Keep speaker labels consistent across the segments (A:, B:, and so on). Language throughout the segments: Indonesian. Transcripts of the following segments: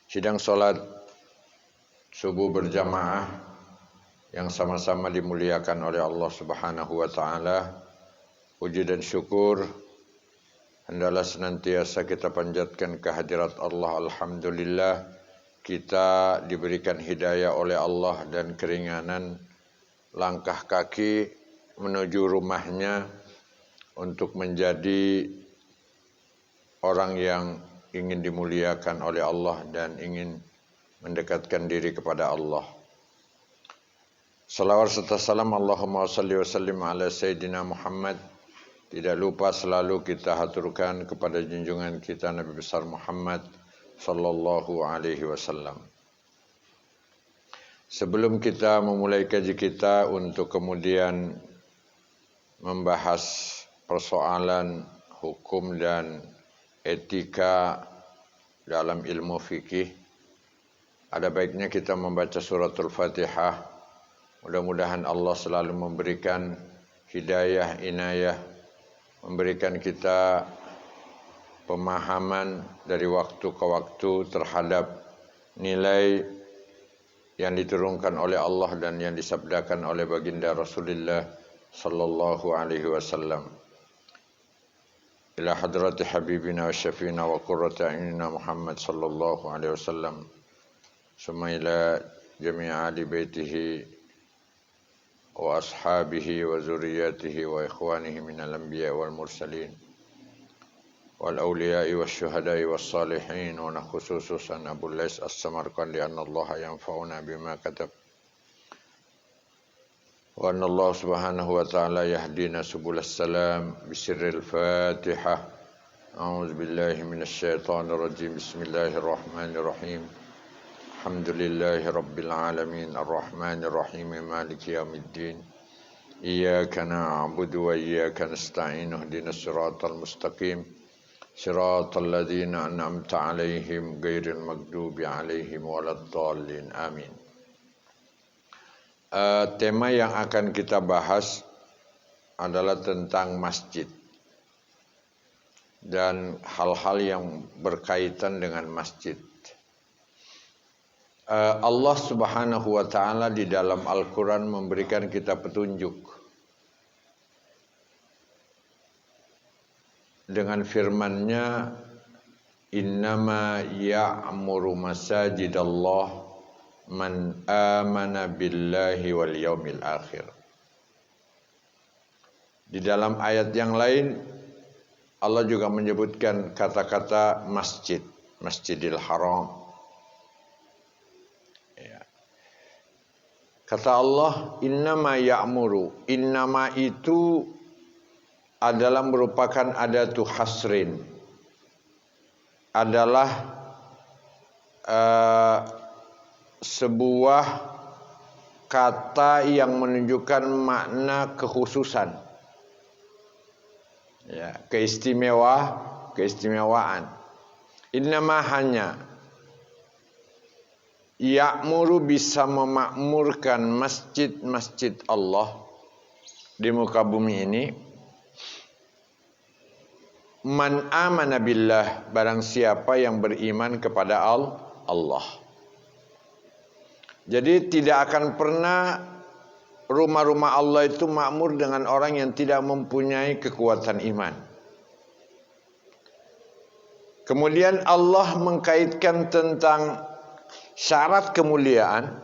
A: Sidang sholat subuh berjamaah yang sama-sama dimuliakan oleh Allah Subhanahu wa taala. Puji dan syukur hendaklah senantiasa kita panjatkan kehadirat Allah. Alhamdulillah kita diberikan hidayah oleh Allah dan keringanan langkah kaki menuju rumahnya untuk menjadi orang yang ingin dimuliakan oleh Allah dan ingin mendekatkan diri kepada Allah. Salawat serta salam Allahumma salli wa sallim ala Sayyidina Muhammad. Tidak lupa selalu kita haturkan kepada junjungan kita Nabi besar Muhammad sallallahu alaihi wasallam. Sebelum kita memulai kaji kita untuk kemudian membahas persoalan hukum dan etika dalam ilmu fikih, ada baiknya kita membaca suratul Fatihah. Mudah-mudahan Allah selalu memberikan hidayah, inayah, memberikan kita pemahaman dari waktu ke waktu terhadap nilai yang diturunkan oleh Allah dan yang disabdakan oleh baginda Rasulullah sallallahu alaihi wasallam. Ila hadrati habibina wa syafiina wa qurrati a'yunina Muhammad sallallahu alaihi wasallam. Summa ila jami'i ahli baitihi wa ashabihi wa zurriyyatihi wa ikhwanihi minal anbiya wal mursalin wal awliya'i wash syuhada'i was salihin wa khususan Abu Lais as-Samarqandi anna Allah yanfa'una bima katab wa anna Allah subhanahu wa ta'ala yahdina subulas salam bisirril Fatihah. A'udzu billahi minasy syaithanir rajim. Bismillahirrahmanirrahim. Alhamdulillahi rabbil alamin arrahmanir rahim maliki yaumiddin. Iyyaka na'budu wa iyyaka nasta'in ihdinas siratal mustaqim. Siratal ladzina an'amta 'alaihim ghairil maghdubi 'alaihim waladdallin. Amin. Tema yang akan kita bahas adalah tentang masjid dan hal-hal yang berkaitan dengan masjid. Allah Subhanahu wa taala di dalam Al-Qur'an memberikan kita petunjuk dengan firman-Nya, innama ya'muru masajidallah man amana billahi wal yaumil akhir. Di dalam ayat yang lain Allah juga menyebutkan kata-kata masjid, Masjidil Haram. Ya. Kata Allah, innama ya'muru. Innama itu adalah merupakan adatu hasrin. Adalah sebuah kata yang menunjukkan makna kekhususan, ya, keistimewaan. Innama hanya, ya'muru bisa memakmurkan masjid-masjid Allah di muka bumi ini. Man amana billah, barang siapa yang beriman kepada Allah. Jadi tidak akan pernah rumah-rumah Allah itu makmur dengan orang yang tidak mempunyai kekuatan iman. Kemudian Allah mengkaitkan tentang syarat kemuliaan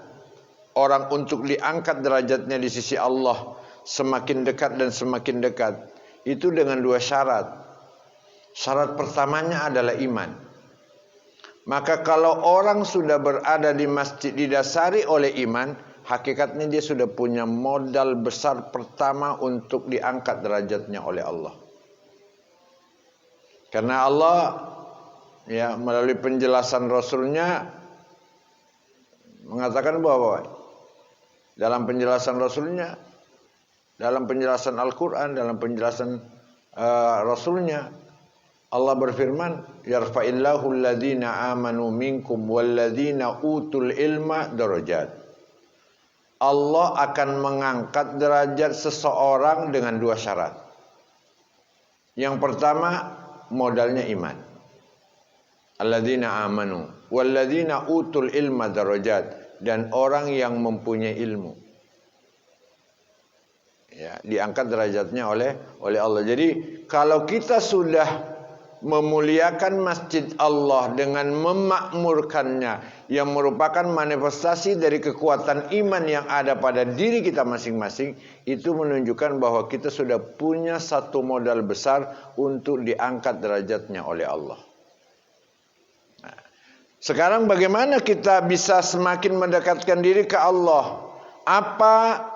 A: orang untuk diangkat derajatnya di sisi Allah semakin dekat dan semakin dekat itu dengan dua syarat. Syarat pertamanya adalah iman. Maka kalau orang sudah berada di masjid didasari oleh iman, hakikatnya dia sudah punya modal besar pertama untuk diangkat derajatnya oleh Allah. Karena Allah ya melalui penjelasan Rasulnya mengatakan bahwa dalam penjelasan Rasulnya, dalam penjelasan Al-Quran, dalam penjelasan Rasulnya, Allah berfirman, yarfa'illahu alladhina amanu minkum walladhina utul ilma darajat. Allah akan mengangkat derajat seseorang dengan dua syarat. Yang pertama, modalnya iman. alladzina amanu walladzina utul ilma darajat, dan orang yang mempunyai ilmu. Ya, diangkat derajatnya oleh Allah. Jadi kalau kita sudah memuliakan masjid Allah dengan memakmurkannya, yang merupakan manifestasi dari kekuatan iman yang ada pada diri kita masing-masing, itu menunjukkan bahwa kita sudah punya satu modal besar untuk diangkat derajatnya oleh Allah. Nah, sekarang bagaimana kita bisa semakin mendekatkan diri ke Allah? Apa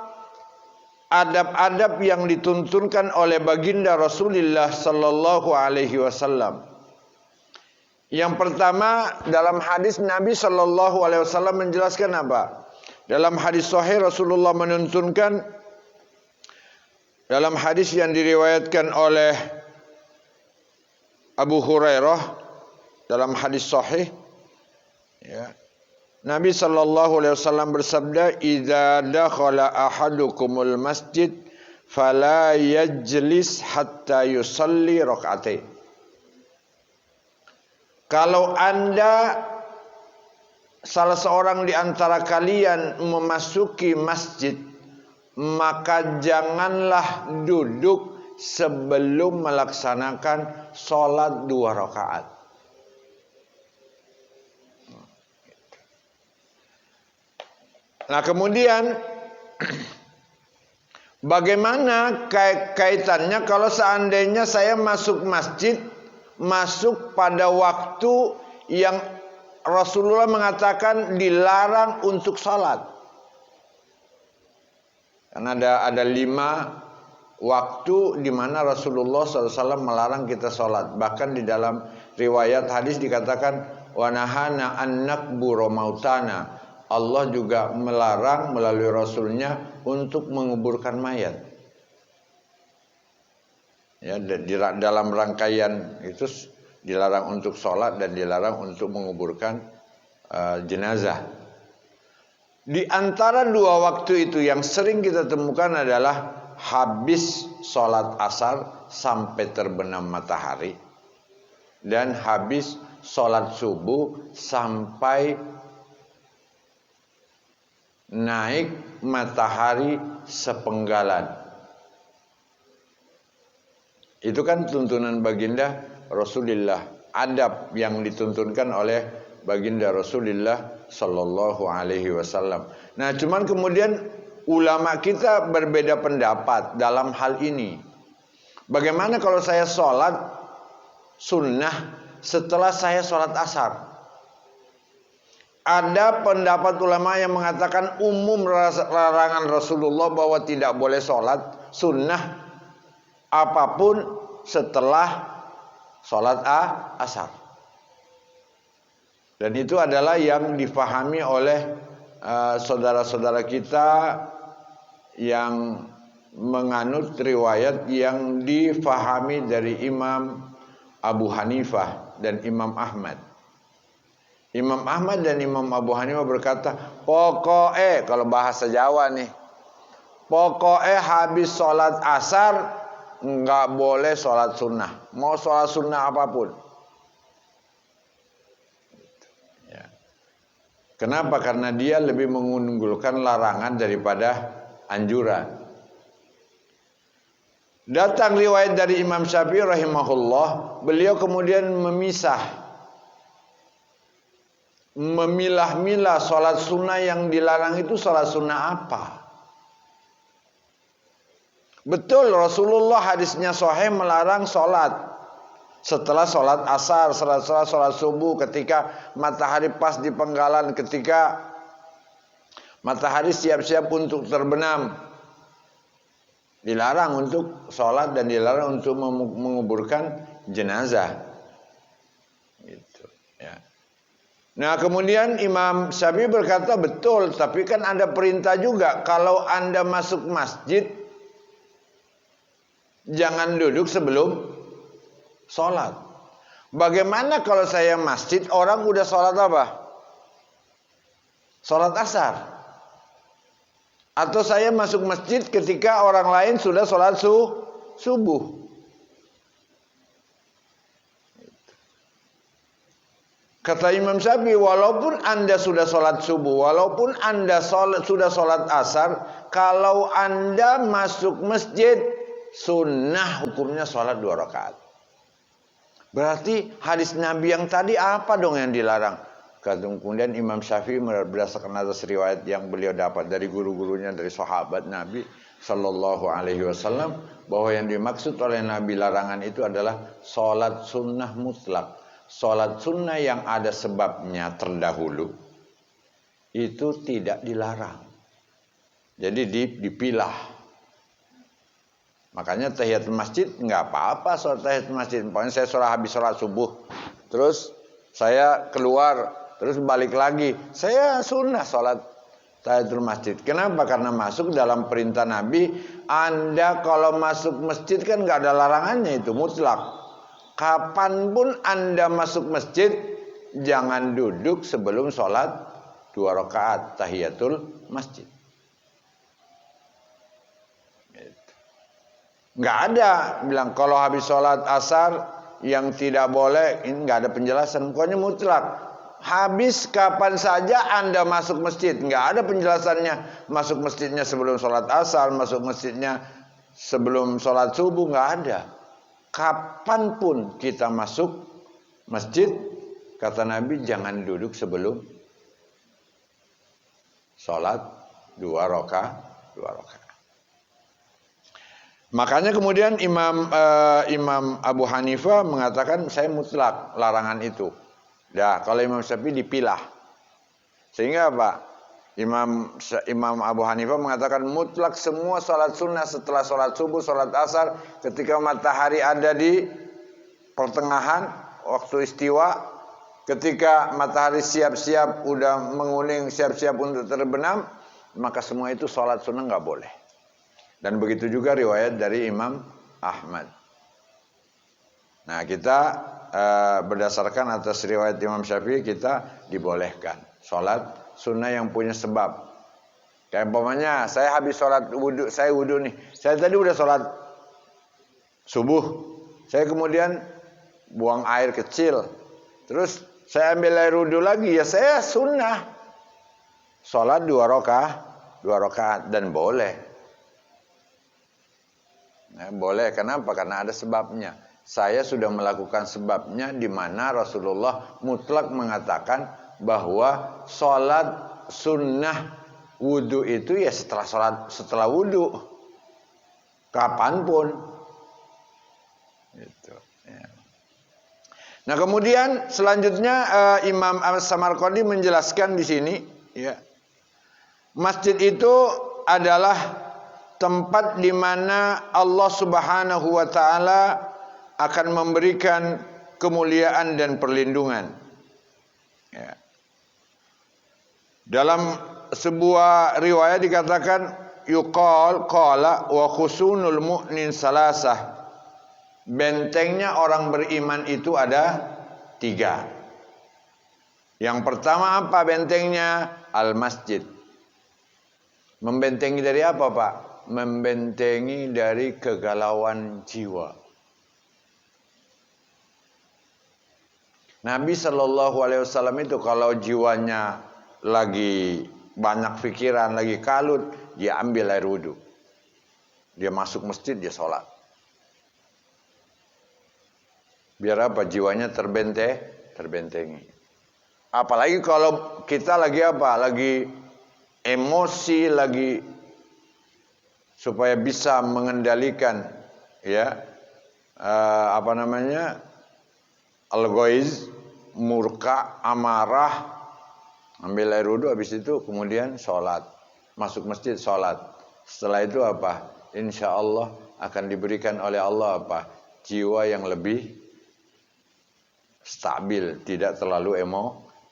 A: adab-adab yang dituntunkan oleh baginda Rasulullah sallallahu alaihi wasallam? Yang pertama, dalam hadis Nabi sallallahu alaihi wasallam menjelaskan apa? Dalam hadis sahih Rasulullah menuntunkan, dalam hadis yang diriwayatkan oleh Abu Hurairah dalam hadis sahih, ya, Nabi sallallahu alaihi wasallam bersabda, "Idza dakhala ahadukumul masjid fala yajlis hatta yusalli rak'atain." Kalau Anda, salah seorang di antara kalian memasuki masjid, maka janganlah duduk sebelum melaksanakan sholat 2 rakaat. Nah, kemudian bagaimana kaitannya kalau seandainya saya masuk masjid, masuk pada waktu yang Rasulullah mengatakan dilarang untuk sholat? Karena ada 5 waktu di mana Rasulullah SAW melarang kita sholat. Bahkan di dalam riwayat hadis dikatakan, wa nahana an nakbura mautana. Allah juga melarang melalui Rasulnya untuk menguburkan mayat. Ya, dalam rangkaian itu dilarang untuk sholat dan dilarang untuk menguburkan jenazah. Di antara 2 waktu itu yang sering kita temukan adalah habis sholat asar sampai terbenam matahari, dan habis sholat subuh sampai naik matahari sepenggalan. Itu kan tuntunan baginda Rasulullah, adab yang dituntunkan oleh baginda Rasulullah sallallahu alaihi wasallam. Nah, cuman kemudian ulama kita berbeda pendapat dalam hal ini. Bagaimana kalau saya sholat sunnah setelah saya sholat asar? Ada pendapat ulama yang mengatakan umum larangan Rasulullah bahwa tidak boleh sholat sunnah apapun setelah sholat asar. Dan itu adalah yang difahami oleh saudara-saudara kita yang menganut riwayat yang difahami dari Imam Abu Hanifah dan Imam Ahmad. Imam Ahmad dan Imam Abu Hanifah berkata, pokoknya, kalau bahasa Jawa nih, pokoknya habis sholat asar nggak boleh sholat sunnah, mau sholat sunnah apapun. Ya. Kenapa? Karena dia lebih mengunggulkan larangan daripada anjuran. Datang riwayat dari Imam Syafi'i rahimahullah, beliau kemudian memilah-milah sholat sunnah yang dilarang itu sholat sunnah apa. Betul, Rasulullah hadisnya sahih melarang sholat setelah sholat asar, setelah sholat subuh, ketika matahari pas di penggalan, ketika matahari siap-siap untuk terbenam. Dilarang untuk sholat dan dilarang untuk menguburkan jenazah. Gitu, ya. Nah, kemudian Imam Syafi'i berkata, betul, tapi kan ada perintah juga, kalau Anda masuk masjid jangan duduk sebelum sholat. Bagaimana kalau saya masjid, orang udah sholat apa? Sholat asar. Atau saya masuk masjid ketika orang lain sudah sholat subuh. Kata Imam Syafi'i, walaupun Anda sudah sholat subuh, walaupun Anda sudah sholat asar, kalau Anda masuk masjid, sunnah hukumnya sholat 2 rakaat. Berarti hadis Nabi yang tadi apa dong yang dilarang? Kemudian Imam Syafi'i berdasarkan atas riwayat yang beliau dapat dari guru-gurunya, dari sahabat Nabi Sallallahu Alaihi Wasallam, bahwa yang dimaksud oleh Nabi larangan itu adalah sholat sunnah mutlak. Sholat sunnah yang ada sebabnya terdahulu itu tidak dilarang. Jadi dipilah. Makanya tahiyatul masjid nggak apa-apa sholat tahiyatul masjid. Pokoknya saya habis sholat subuh, terus saya keluar, terus balik lagi. Saya sunnah sholat tahiyatul masjid. Kenapa? Karena masuk dalam perintah Nabi. Anda kalau masuk masjid kan nggak ada larangannya, itu mutlak. Kapanpun Anda masuk masjid, jangan duduk sebelum sholat 2 rakaat tahiyatul masjid. Nggak ada bilang kalau habis sholat asar yang tidak boleh, ini nggak ada penjelasan. Pokoknya mutlak. Habis kapan saja Anda masuk masjid, nggak ada penjelasannya. Masuk masjidnya sebelum sholat asar, masuk masjidnya sebelum sholat subuh, nggak ada. Kapanpun kita masuk masjid, kata Nabi, jangan duduk sebelum sholat 2 rakaat. Makanya kemudian Imam Abu Hanifah mengatakan saya mutlak larangan itu. Dah, kalau Imam Syafi'i dipilah. Sehingga apa? Imam Abu Hanifah mengatakan mutlak semua sholat sunnah setelah sholat subuh, sholat asar, ketika matahari ada di pertengahan waktu istiwa, ketika matahari siap-siap udah menguning, siap-siap untuk terbenam, maka semua itu sholat sunnah nggak boleh. Dan begitu juga riwayat dari Imam Ahmad. Nah, kita berdasarkan atas riwayat Imam Syafi'i, kita dibolehkan sholat sunnah yang punya sebab. Kayak umpamanya saya habis sholat wudu, saya wudu nih. Saya tadi udah sholat subuh. Saya kemudian buang air kecil. Terus saya ambil air wudu lagi, ya saya sunnah sholat 2 rakaat dan boleh. Nah, boleh, kenapa? Karena ada sebabnya. Saya sudah melakukan sebabnya, di mana Rasulullah mutlak mengatakan bahwa sholat sunnah wudu itu ya setelah wudu, kapanpun. Gitu. Ya. Nah, kemudian selanjutnya Imam As-Samarqandi menjelaskan di sini, ya, masjid itu adalah tempat di mana Allah Subhanahu wa taala akan memberikan kemuliaan dan perlindungan. Ya. Dalam sebuah riwayat dikatakan qala wa khusunul mu'min salasah. Bentengnya orang beriman itu ada 3. Yang pertama apa bentengnya? Al-masjid. Membentengi dari apa, Pak? Membentengi dari kegalauan jiwa. Nabi Shallallahu Alaihi Wasallam itu kalau jiwanya lagi banyak pikiran, lagi kalut, dia ambil air wudhu. Dia masuk masjid, dia sholat. Biar apa? Jiwanya terbentengi. Apalagi kalau kita lagi apa? Lagi emosi, lagi supaya bisa mengendalikan, ya, al-ghaiz, murka, amarah, ambil air wudhu, habis itu kemudian sholat, masuk masjid sholat. Setelah itu apa? Insya Allah akan diberikan oleh Allah apa? Jiwa yang lebih stabil, tidak terlalu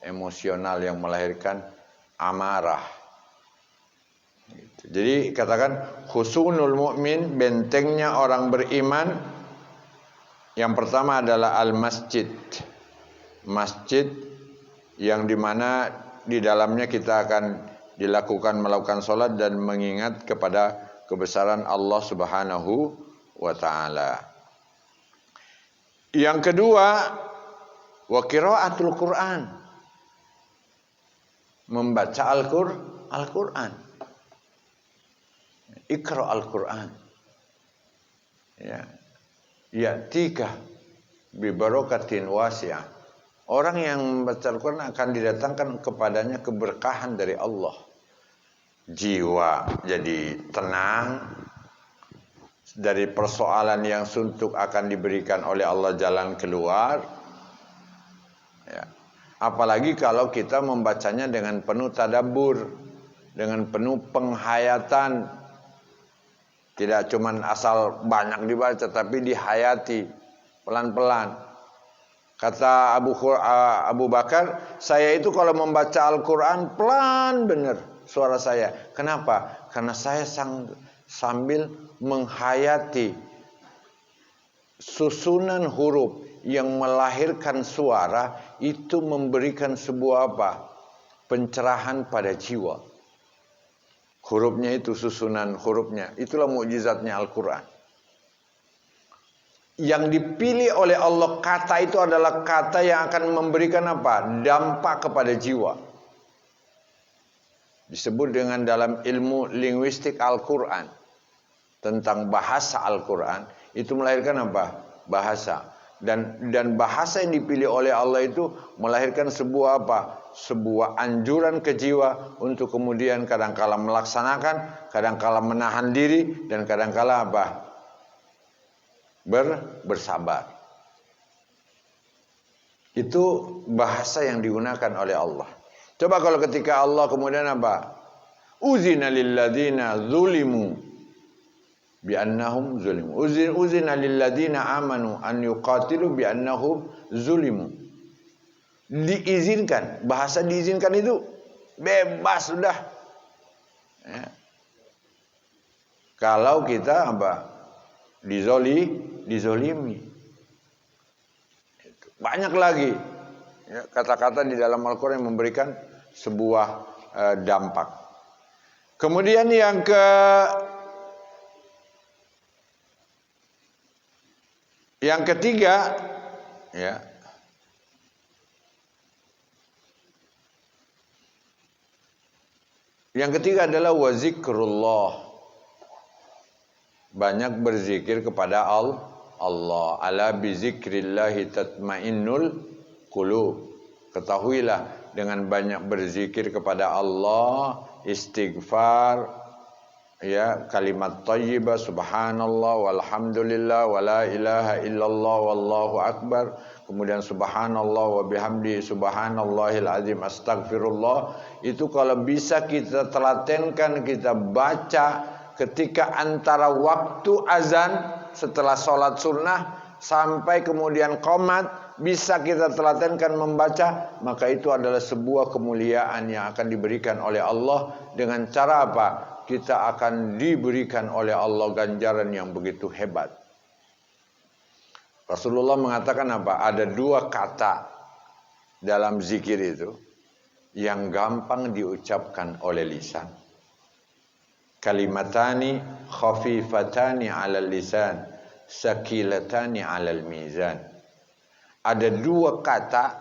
A: emosional yang melahirkan amarah. Jadi katakan khusunul mu'min, bentengnya orang beriman. Yang pertama adalah al-masjid. Masjid yang dimana di dalamnya kita akan melakukan sholat dan mengingat kepada kebesaran Allah Subhanahu wa ta'ala. Yang kedua, Wa qiraatul Quran. Membaca Al-Quran. Iqra Al-Quran. Ya. Ya'tika bi barakatin wasi'ah. Orang yang membaca Al-Quran akan didatangkan kepadanya keberkahan dari Allah. Jiwa jadi tenang dari persoalan yang suntuk akan diberikan oleh Allah jalan keluar. Ya. Apalagi kalau kita membacanya dengan penuh tadabbur, dengan penuh penghayatan. Tidak cuma asal banyak dibaca, tapi dihayati pelan-pelan. Kata Abu Bakar, saya itu kalau membaca Al-Quran pelan benar suara saya. Kenapa? Karena saya sambil menghayati susunan huruf yang melahirkan suara itu memberikan sebuah apa? Pencerahan pada jiwa. Hurufnya itu, susunan hurufnya. Itulah mukjizatnya Al-Quran. Yang dipilih oleh Allah kata itu adalah kata yang akan memberikan apa? Dampak kepada jiwa. Disebut dengan dalam ilmu linguistik Al-Quran. Tentang bahasa Al-Quran. Itu melahirkan apa? Bahasa. Dan bahasa yang dipilih oleh Allah itu melahirkan sebuah apa? Sebuah anjuran ke jiwa untuk kemudian kadangkala melaksanakan, kadangkala menahan diri, dan kadangkala apa? Bersabar. Itu bahasa yang digunakan oleh Allah. Coba kalau ketika Allah kemudian apa? Uzina lilladzina zulimu bi'annahum zulimu. Uzina lilladzina amanu an yuqatilu bi'annahum zulimu. Diizinkan, bahasa diizinkan itu bebas sudah. Ya. Kalau kita apa? Dizolimi. Banyak lagi ya, kata-kata di dalam Al-Quran yang memberikan sebuah dampak. Kemudian yang ketiga ya, yang ketiga adalah wazikrullah. Banyak berzikir kepada Allah. Ala bizikrillahi tatmainnul qulub. Ketahuilah dengan banyak berzikir kepada Allah, istighfar, ya, kalimat thayyibah, subhanallah walhamdulillah wala ilaha illallah wallahu akbar. Kemudian subhanallah wa bihamdi subhanallahil azim astagfirullah. Itu kalau bisa kita telatenkan, kita baca ketika antara waktu azan setelah sholat sunnah sampai kemudian qomat, bisa kita telatenkan membaca, maka itu adalah sebuah kemuliaan yang akan diberikan oleh Allah. Dengan cara apa? Kita akan diberikan oleh Allah ganjaran yang begitu hebat. Rasulullah mengatakan apa? Ada dua kata dalam zikir itu yang gampang diucapkan oleh lisan. Kalimatani khafifatani 'alal lisan, sakilatani 'alal mizan. Ada dua kata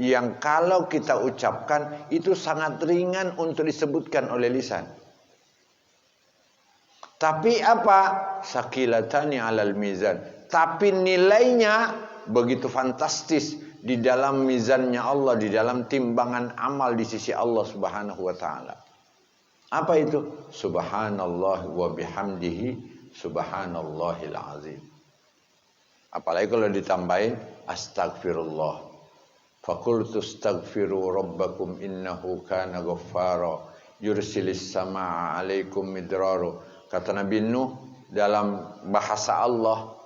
A: yang kalau kita ucapkan itu sangat ringan untuk disebutkan oleh lisan. Tapi apa? Sakilatani 'alal mizan. Tapi nilainya begitu fantastis di dalam mizannya Allah, di dalam timbangan amal di sisi Allah Subhanahu wa taala. Apa itu? Subhanallah wa bihamdihi subhanallahil azim. Apalagi kalau ditambahin astagfirullah. Faqultu astaghfiru rabbakum innahu kana ghaffara yursilis samaa 'alaikum midrara. Kata Nabi Nuh dalam bahasa Allah,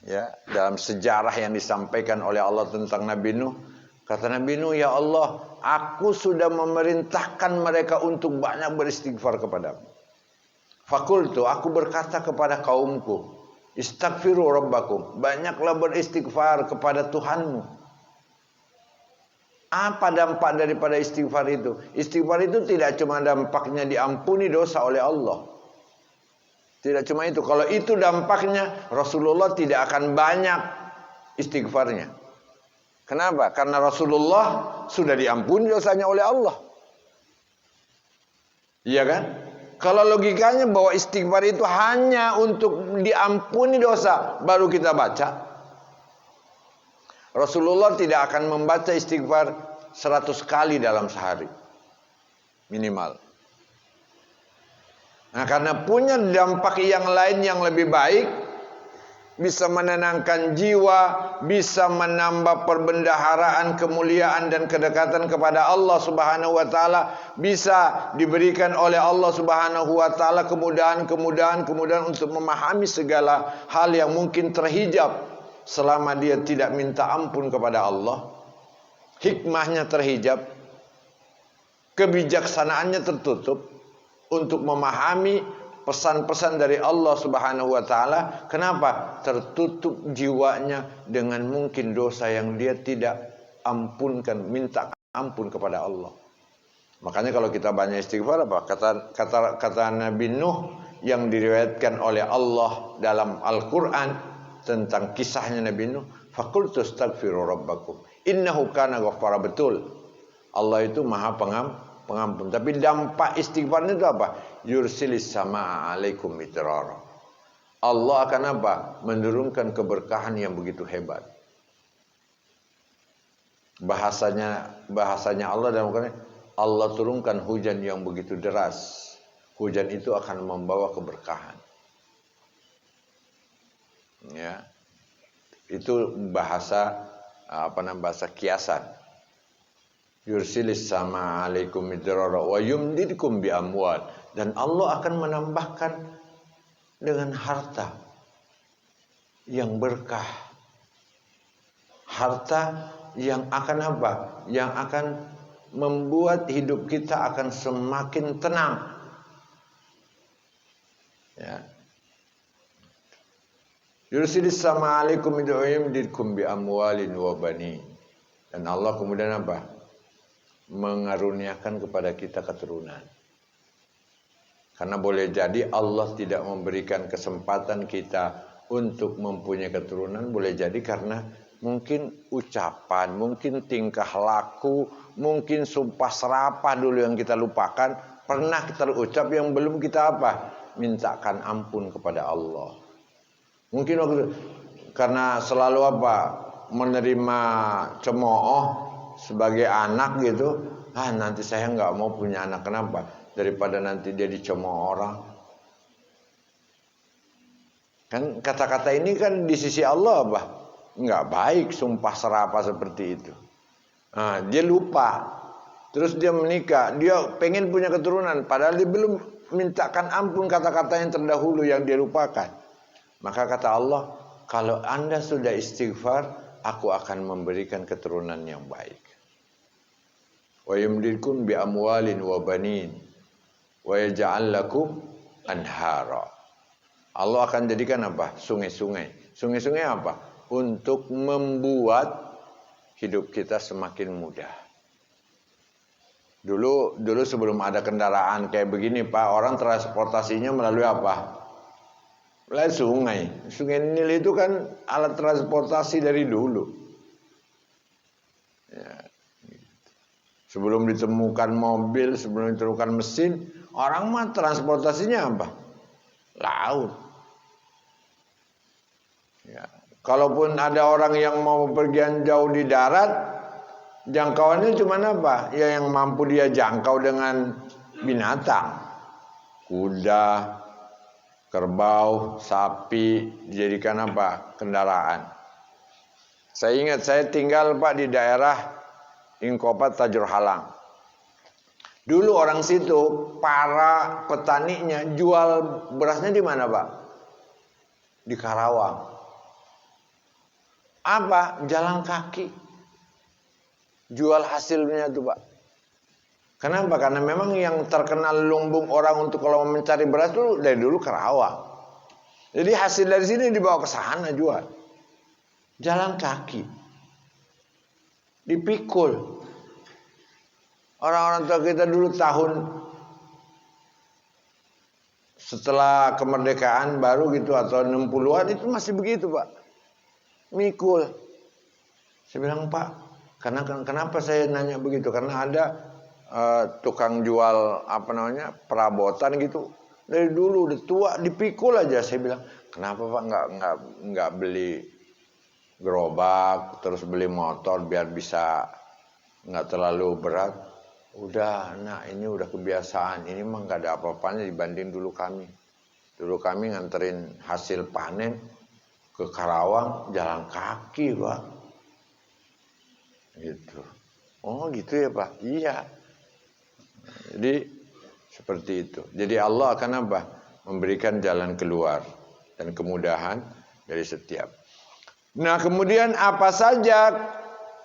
A: ya, dalam sejarah yang disampaikan oleh Allah tentang Nabi Nuh, kata Nabi Nuh, ya Allah, aku sudah memerintahkan mereka untuk banyak beristighfar kepadamu. Fakultu, aku berkata kepada kaumku, istaghfiru rabbakum, banyaklah beristighfar kepada Tuhanmu. Apa dampak daripada istighfar itu? Istighfar itu tidak cuma dampaknya diampuni dosa oleh Allah. Tidak cuma itu. Kalau itu dampaknya, Rasulullah tidak akan banyak istighfarnya. Kenapa? Karena Rasulullah sudah diampuni dosanya oleh Allah. Iya kan? Kalau logikanya bahwa istighfar itu hanya untuk diampuni dosa baru kita baca, Rasulullah tidak akan membaca istighfar 100 kali dalam sehari minimal. Nah, karena punya dampak yang lain yang lebih baik, bisa menenangkan jiwa, bisa menambah perbendaharaan, kemuliaan dan kedekatan kepada Allah Subhanahu wa taala, bisa diberikan oleh Allah Subhanahu wa taala kemudahan untuk memahami segala hal yang mungkin terhijab selama dia tidak minta ampun kepada Allah. Hikmahnya terhijab, kebijaksanaannya tertutup untuk memahami pesan-pesan dari Allah Subhanahu wa taala. Kenapa? Tertutup jiwanya dengan mungkin dosa yang dia tidak ampunkan, minta ampun kepada Allah. Makanya kalau kita banyak istighfar, apa kata Nabi Nuh yang diriwayatkan oleh Allah dalam Al-Qur'an tentang kisahnya Nabi Nuh, faqultu astaghfiru rabbakum innahu kana ghaffara. Betul, Allah itu Maha pengampun. Tapi dampak istighfarnya itu apa? Yursilis samaa alaikum midrara. Allah akan apa? Menurunkan keberkahan yang begitu hebat. Bahasanya Allah dalam Al-Quran, Allah turunkan hujan yang begitu deras. Hujan itu akan membawa keberkahan. Ya. Itu bahasa bahasa kiasan. Yursilis sama alaikum midrara wa yumdidkum bi amwal, dan Allah akan menambahkan dengan harta yang berkah, harta yang akan apa? Yang akan membuat hidup kita akan semakin tenang. Ya. Yursilis sama alaikum midrara wa yumdidkum bi amwalin wa bani, dan Allah kemudian apa? Mengaruniakan kepada kita keturunan. Karena boleh jadi Allah tidak memberikan kesempatan kita untuk mempunyai keturunan, boleh jadi karena mungkin ucapan, mungkin tingkah laku, mungkin sumpah serapah dulu yang kita lupakan, pernah kita ucap yang belum kita apa? Mintakan ampun kepada Allah. Mungkin waktu karena selalu apa? Menerima cemooh sebagai anak gitu, nanti saya nggak mau punya anak. Kenapa? Daripada nanti dia dicemooh orang. Kan kata-kata ini kan di sisi Allah apa? Nggak baik, sumpah serapah seperti itu. Dia lupa, terus dia menikah, dia pengen punya keturunan, padahal dia belum mintakan ampun kata-kata yang terdahulu yang dia lupakan. Maka kata Allah, kalau Anda sudah istighfar, aku akan memberikan keturunan yang baik. Wa yumdidkum bi amwalin wa banin wa yaj'al lakum anhara. Allah akan jadikan apa? Sungai-sungai. Sungai-sungai apa? Untuk membuat hidup kita semakin mudah. Dulu sebelum ada kendaraan kayak begini, Pak, orang transportasinya melalui apa? Melalui sungai. Sungai Nil itu kan alat transportasi dari dulu. Ya. Sebelum ditemukan mobil, sebelum ditemukan mesin, orang mah transportasinya apa? Laut. Ya. Kalaupun ada orang yang mau pergian jauh di darat, jangkauannya cuma apa? Ya yang mampu dia jangkau dengan binatang. Kuda, kerbau, sapi, dijadikan apa? Kendaraan. Saya ingat saya tinggal Pak di daerah Ingkopat Tajur Halang. Dulu orang situ, para petaninya jual berasnya di mana Pak? Di Karawang. Apa? Jalan kaki. Jual hasilnya tuh Pak. Kenapa? Karena memang yang terkenal lumbung orang untuk kalau mencari beras itu dari dulu Karawang. Jadi hasil dari sini dibawa ke sana jual. Jalan kaki. Dipikul. Orang-orang tua kita dulu tahun setelah kemerdekaan baru gitu atau 60-an itu masih begitu Pak. Mikul. Saya bilang, Pak, kenapa saya nanya begitu? Karena ada tukang jual perabotan gitu. Dari dulu udah tua dipikul aja. Saya bilang, kenapa Pak nggak beli gerobak terus beli motor biar bisa nggak terlalu berat? Udah, ini udah kebiasaan. Ini mah nggak ada apa-apanya dibanding dulu kami. Dulu kami nganterin hasil panen ke Karawang jalan kaki, Pak. Gitu. Oh gitu ya Pak? Iya. Jadi seperti itu. Jadi Allah akan apa? Memberikan jalan keluar dan kemudahan dari setiap. Nah kemudian apa saja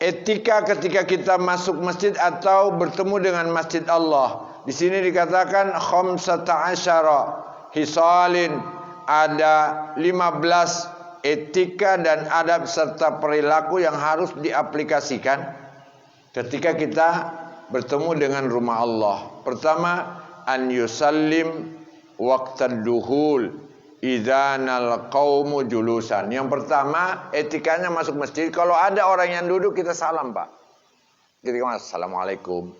A: etika ketika kita masuk masjid atau bertemu dengan masjid Allah? Di sini dikatakan khamsata asyara hisalin, ada 15 etika dan adab serta perilaku yang harus diaplikasikan ketika kita bertemu dengan rumah Allah. Pertama, an yusallim waqtad duhul idzanal qaumu julusan. Yang pertama, etikanya masuk masjid, kalau ada orang yang duduk kita salam, Pak. Kita ngomong assalamualaikum.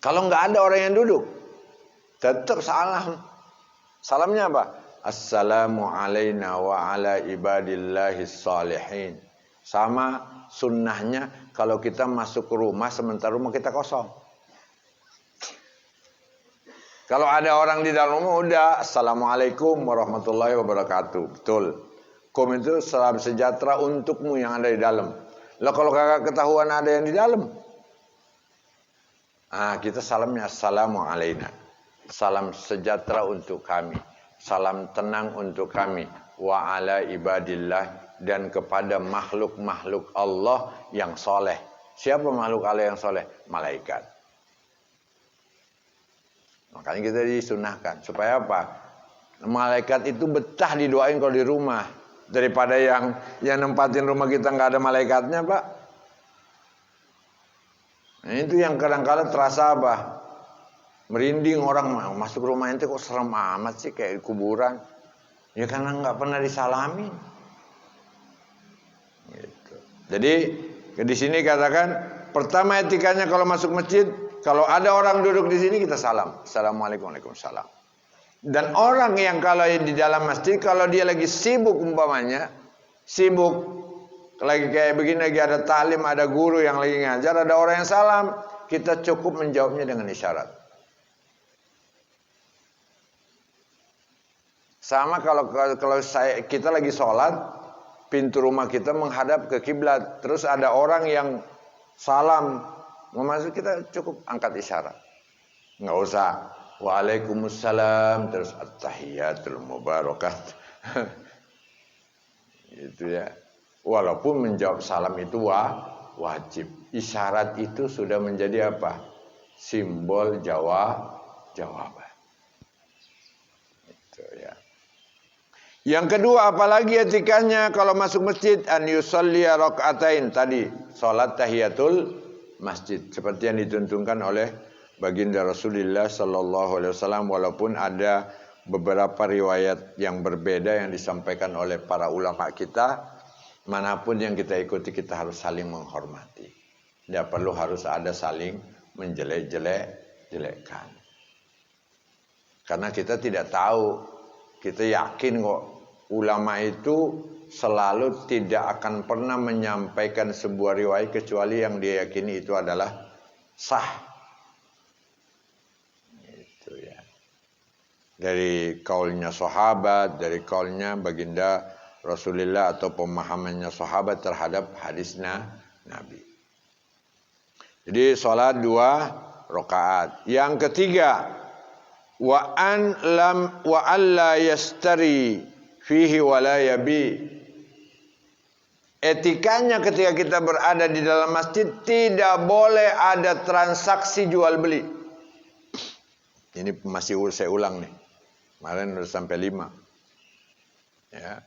A: Kalau nggak ada orang yang duduk, tetap salam. Salamnya apa? Assalamu alayna wa ala ibadillahis salihin. Sama sunnahnya kalau kita masuk ke rumah sementara rumah kita kosong. Kalau ada orang di dalam rumah udah assalamualaikum warahmatullahi wabarakatuh. Betul. Kum itu salam sejahtera untukmu yang ada di dalam. Lah kalau kagak ketahuan ada yang di dalam, kita salamnya assalamu alayna. Salam sejahtera untuk kami. Salam tenang untuk kami. Wa ala ibadillah, dan kepada makhluk-makhluk Allah yang soleh. Siapa makhluk Allah yang soleh? Malaikat. Makanya kita disunahkan. Supaya apa? Malaikat itu betah didoain kalau di rumah. Daripada yang nempatin rumah kita nggak ada malaikatnya, Pak. Nah, itu yang kadang-kadang terasa apa? Merinding orang masuk rumah ente kok serem amat sih kayak di kuburan. Ya karena nggak pernah disalamin. Gitu. Jadi di sini katakan pertama etikanya kalau masuk masjid, kalau ada orang duduk di sini kita salam. Assalamualaikum, waalaikumsalam. Dan orang yang kalau di dalam masjid, kalau dia lagi sibuk umpamanya, sibuk lagi kayak begini, lagi ada talim, ada guru yang lagi ngajar, ada orang yang salam, kita cukup menjawabnya dengan isyarat. Sama kalau kita lagi sholat, pintu rumah kita menghadap ke kiblat, terus ada orang yang salam mau masuk, kita cukup angkat isyarat. Nggak usah waalaikumsalam terus at-tahiyatul mubarakat. Itu ya. Walaupun menjawab salam itu wajib. Isyarat itu sudah menjadi apa? Simbol jawaban. Itu ya. Yang kedua, apalagi etikanya kalau masuk masjid, an yusalli rakaatain, tadi salat tahiyatul masjid seperti yang dituntunkan oleh baginda Rasulullah sallallahu alaihi wasallam, walaupun ada beberapa riwayat yang berbeda yang disampaikan oleh para ulama kita. Manapun yang kita ikuti, kita harus saling menghormati. Tidak perlu harus ada saling menjelek-jelekkan. Karena kita tidak tahu, kita yakin kok ulama itu selalu tidak akan pernah menyampaikan sebuah riwayat kecuali yang dia yakini itu adalah sah. Itu ya. Dari kaulnya sahabat, dari kaulnya baginda Rasulullah atau pemahamannya sahabat terhadap hadisnya Nabi. Jadi salat 2 rakaat. Yang ketiga, wa alla yastari fihi wa la yabi. Etikanya ketika kita berada di dalam masjid tidak boleh ada transaksi jual beli. Ini masih saya ulang nih. Kemarin udah sampai 5. Ya.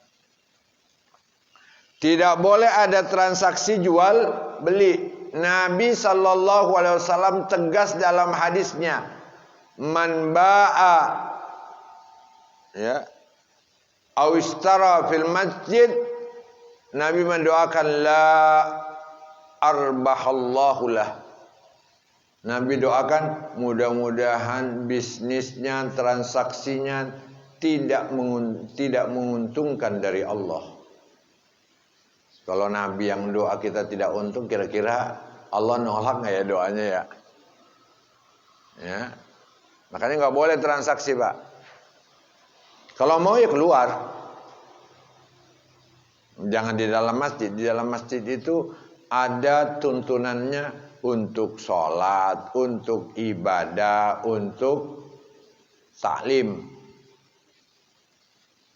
A: Tidak boleh ada transaksi jual beli. Nabi sallallahu alaihi wasallam tegas dalam hadisnya, man ba'a ya aw istara fil masjid Nabi mendoakan la arbahallahu lah. Nabi doakan mudah-mudahan bisnisnya, transaksinya tidak menguntungkan dari Allah. Kalau Nabi yang doa kita tidak untung, kira-kira Allah nolak nggak ya doanya ya? Ya, makanya nggak boleh transaksi, Pak. Kalau mau ya keluar, jangan di dalam masjid. Di dalam masjid itu ada tuntunannya untuk sholat, untuk ibadah, untuk taklim.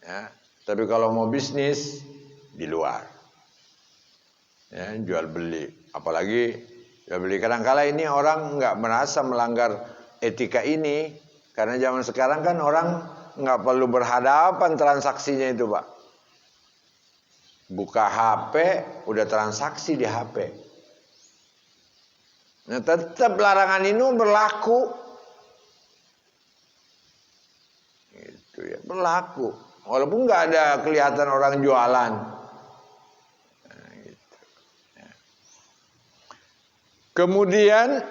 A: Ya, tapi kalau mau bisnis di luar, ya, jual beli. Apalagi jual beli. Kadang-kala ini orang nggak merasa melanggar etika ini, karena zaman sekarang kan orang nggak perlu berhadapan transaksinya itu, Pak. Buka HP, udah transaksi di HP. Nah, tetap larangan ini berlaku. Gitu ya, berlaku. Walaupun nggak ada kelihatan orang jualan. Nah, gitu. Ya. Kemudian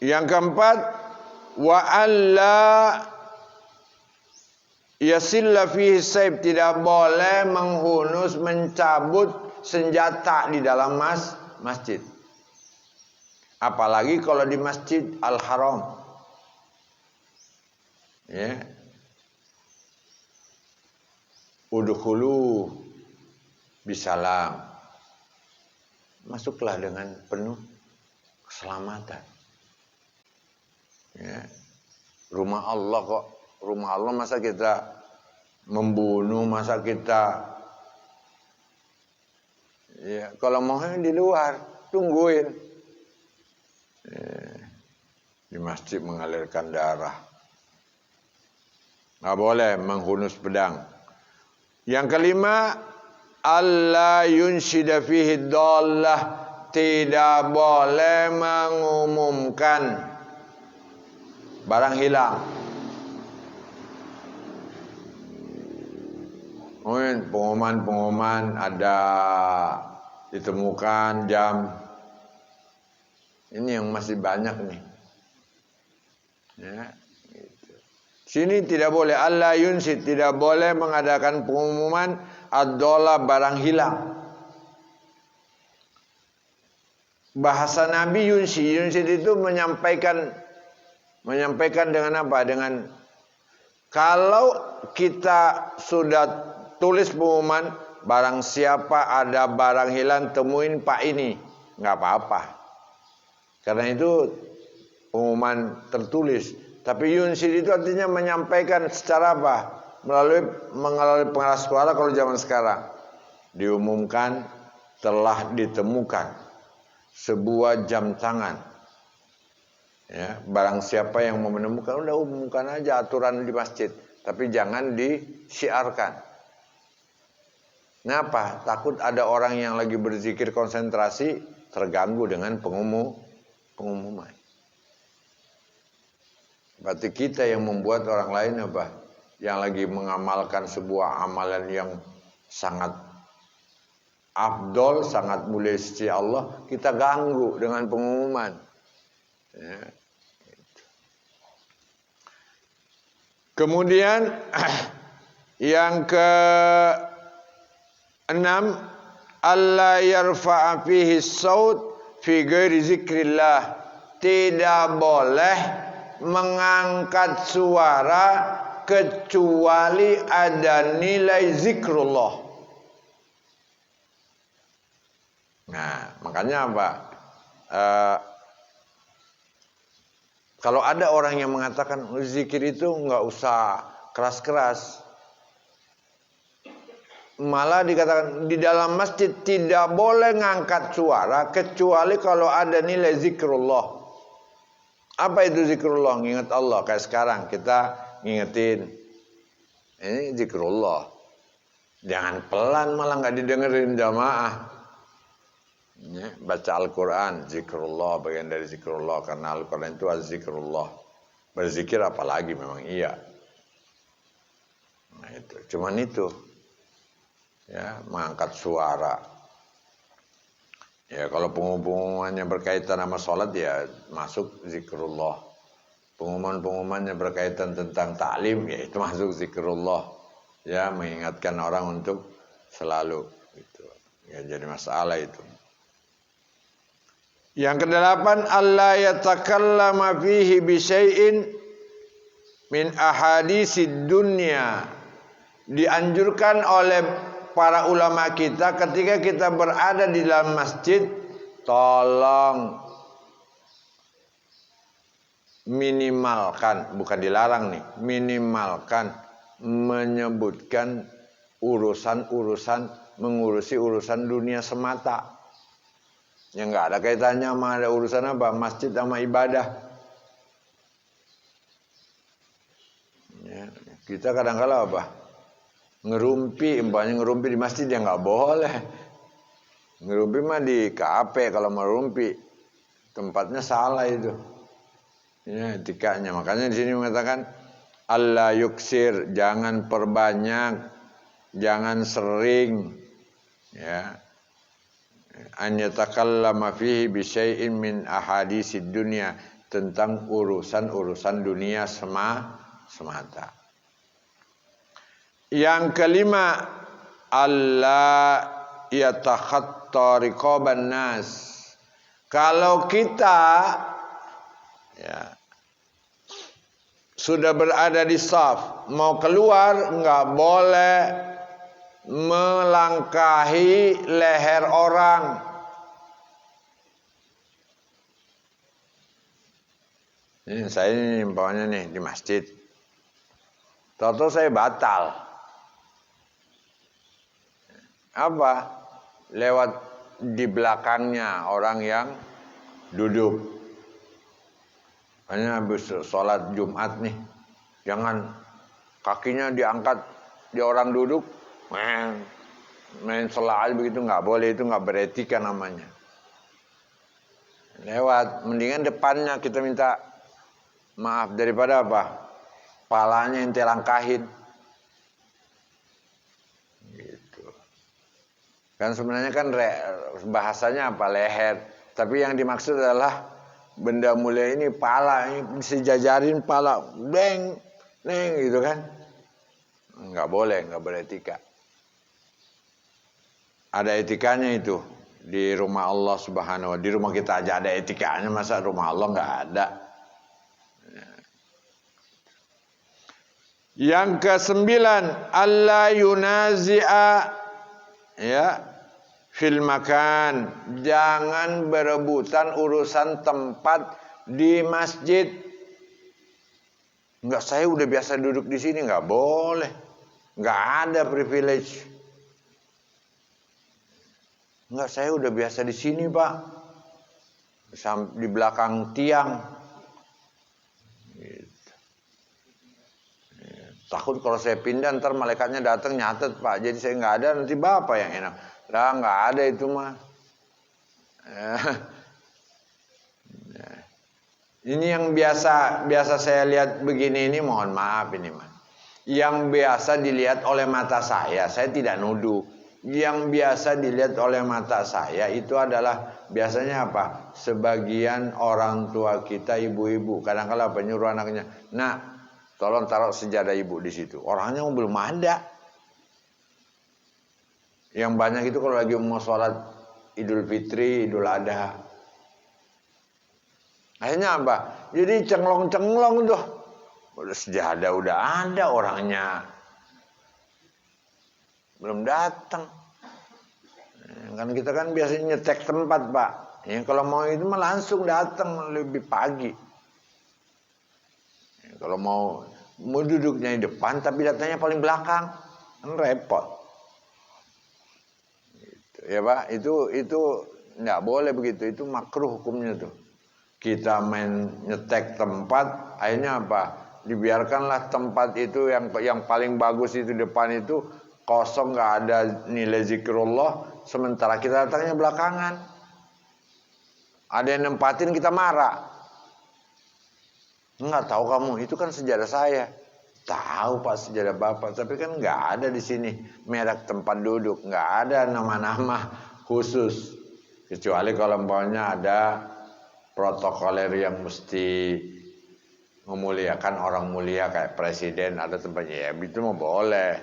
A: yang keempat, wa alla yasilla fihi saib, tidak boleh menghunus, mencabut senjata di dalam masjid. Apalagi kalau di Masjid Al-Haram. Ya. Udkhulu bisalam. Masuklah dengan penuh keselamatan. Ya. Rumah Allah kok. Rumah Allah, masa kita membunuh, masa kita, ya, kalau mau di luar, tungguin. Di masjid mengalirkan darah. Nggak boleh menghunus pedang. Yang kelima, alla yunshida fihi dhallah, tidak boleh mengumumkan barang hilang. Pengumuman ada ditemukan jam. Ini yang masih banyak nih. Ya, gitu. Sini tidak boleh, Allah yunsid, tidak boleh mengadakan pengumuman ad-dhallah, barang hilang. Bahasa Nabi yunsid itu menyampaikan dengan apa? Dengan kalau kita sudah tulis pengumuman, barang siapa ada barang hilang, temuin Pak ini, nggak apa-apa. Karena itu pengumuman tertulis. Tapi yunsid itu artinya menyampaikan secara apa? Melalui pengeras suara. Kalau zaman sekarang diumumkan telah ditemukan sebuah jam tangan. Ya, barang siapa yang mau menemukan, udah umumkan aja aturan di masjid, tapi jangan disiarkan. Kenapa? Takut ada orang yang lagi berzikir konsentrasi terganggu dengan pengumuman. Berarti kita yang membuat orang lain apa? Yang lagi mengamalkan sebuah amalan yang sangat afdol, sangat mulia di sisi Allah, kita ganggu dengan pengumuman. Ya. Kemudian yang ke-6, alla yarfa'a fihi saut fi ghairi zikrillah, tidak boleh mengangkat suara kecuali ada nilai zikrullah. Nah, makanya apa? Kalau ada orang yang mengatakan zikir itu nggak usah keras-keras, malah dikatakan di dalam masjid tidak boleh ngangkat suara kecuali kalau ada nilai zikrullah. Apa itu zikrullah? Nginget Allah. Kayak sekarang kita ngingetin, ini zikrullah. Jangan pelan, malah nggak didengerin jamaah. Ya, baca Al-Quran, zikrullah, bagian dari zikrullah, karena Al-Quran itu az-zikrullah. Berzikir apalagi memang iya. Nah, itu cuman itu. Ya, mengangkat suara. Ya, kalau pengumumannya berkaitan sama sholat ya masuk zikrullah. Pengumuman-pengumumannya berkaitan tentang taklim ya itu masuk zikrullah. Ya, mengingatkan orang untuk selalu gitu. Ya, jadi masalah itu. Yang kedelapan, alla yatakallama fihi bi syai'in min ahadisid dunya. Dianjurkan oleh para ulama kita ketika kita berada di dalam masjid, tolong minimalkan, bukan dilarang nih, minimalkan menyebutkan urusan-urusan, mengurusi urusan dunia semata. Yang enggak ada kaitannya sama ada urusan apa, masjid sama ibadah. Ya, kita kadang-kala apa? Ngerumpi, umpamanya ngerumpi di masjid ya nggak boleh. Ngerumpi mah di KAP kalau merumpi. Tempatnya salah itu. Ya, etikanya. Makanya di sini mengatakan alla yuksir, jangan perbanyak, jangan sering. Ya. An yatakallama fihi bi syai'in min ahadisid dunya, tentang urusan-urusan dunia semata. Yang kelima, alla yatakhatta riqaban nas. Kalau kita ya sudah berada di saf, mau keluar nggak boleh melangkahi leher orang. Ini saya ini umpamanya nih di masjid. Tahu-tahu saya batal. Apa? Lewat di belakangnya orang yang duduk. Hanya habis sholat Jumat nih, jangan kakinya diangkat di orang duduk, main selah begitu nggak boleh, itu nggak beretika namanya. Lewat, mendingan depannya kita minta maaf daripada apa? Palanya yang telangkahin. Kan sebenarnya kan bahasanya apa, leher, tapi yang dimaksud adalah benda mulia ini pala, ini disejajarin pala, neng gitu kan, nggak boleh, nggak beretika. Ada etikanya itu di rumah Allah Subhanahu wa, di rumah kita aja ada etikanya, masa rumah Allah nggak ada. Yang ke-9, alla yunazi'a ya fil makan, jangan berebutan urusan tempat di masjid. Enggak, saya udah biasa duduk di sini, nggak boleh. Nggak ada privilege. Enggak, saya udah biasa di sini, Pak. Di belakang tiang. Gitu. Takut kalau saya pindah ntar malaikatnya datang nyatet, Pak. Jadi saya nggak ada, nanti Bapak yang enak. Lah nggak ada itu mah. Ini yang biasa saya lihat begini ini, mohon maaf ini mah. Yang biasa dilihat oleh mata saya tidak nuduh. Yang biasa dilihat oleh mata saya itu adalah biasanya apa? Sebagian orang tua kita, ibu-ibu, kadang-kala penyuruh anaknya, "Nak, tolong taruh sejadah ibu di situ." Orangnya belum ada. Yang banyak itu kalau lagi mau sholat Idul Fitri, Idul Adha. Akhirnya apa? Jadi cenglong-cenglong tuh. Udah sejadah udah ada, orangnya belum datang. Kan kita kan biasanya nyetek tempat, Pak. Ya, kalau mau itu mah langsung datang lebih pagi. Ya, kalau mau duduknya di depan tapi datangnya paling belakang, kan repot. Ya Pak, itu nggak boleh begitu, itu makruh hukumnya tuh. Kita main nyetek tempat, akhirnya apa? Dibiarkanlah tempat itu yang paling bagus itu depan itu kosong, nggak ada nilai zikrullah, sementara kita datangnya belakangan. Ada yang nempatin, kita marah. Nggak tahu kamu, itu kan sejarah saya. Tahu Pak sejarah Bapak, tapi kan nggak ada di sini merek tempat duduk, nggak ada nama-nama khusus. Kecuali kalau umpamanya ada protokoler yang mesti memuliakan orang mulia kayak presiden, ada tempatnya, ya itu mah boleh.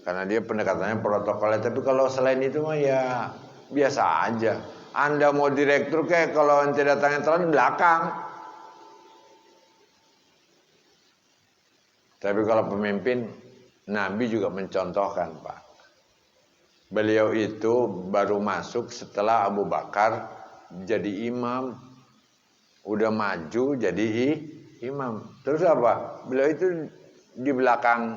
A: Karena dia pendekatannya protokoler, tapi kalau selain itu mah ya biasa aja. Anda mau direktur kayak kalau ente datangnya telat di belakang. Tapi kalau pemimpin, Nabi juga mencontohkan, Pak. Beliau itu baru masuk setelah Abu Bakar jadi imam. Udah maju jadi imam. Terus apa? Beliau itu di belakang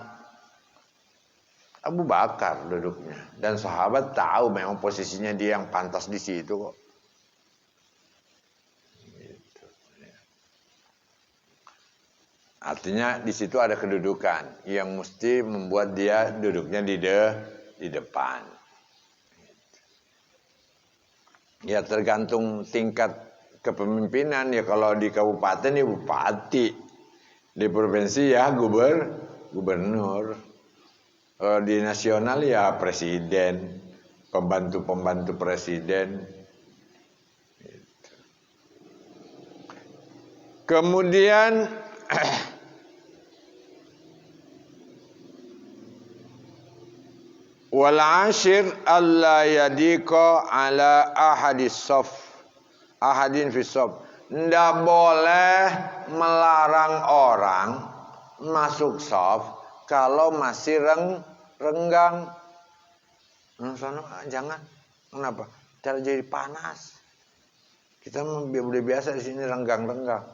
A: Abu Bakar duduknya. Dan sahabat tahu memang posisinya dia yang pantas di situ kok. Gitu. Artinya di situ ada kedudukan yang mesti membuat dia duduknya di depan. Ya tergantung tingkat kepemimpinan, ya kalau di kabupaten ya bupati, di provinsi ya gubernur, di nasional ya presiden, pembantu presiden. Kemudian wal ashir alla yadiko ala ahadin fi shaf. Ndak boleh melarang orang masuk shaf kalau masih renggang. Jangan. Kenapa? Cara jadi panas. Kita udah biasa di sini renggang-renggang.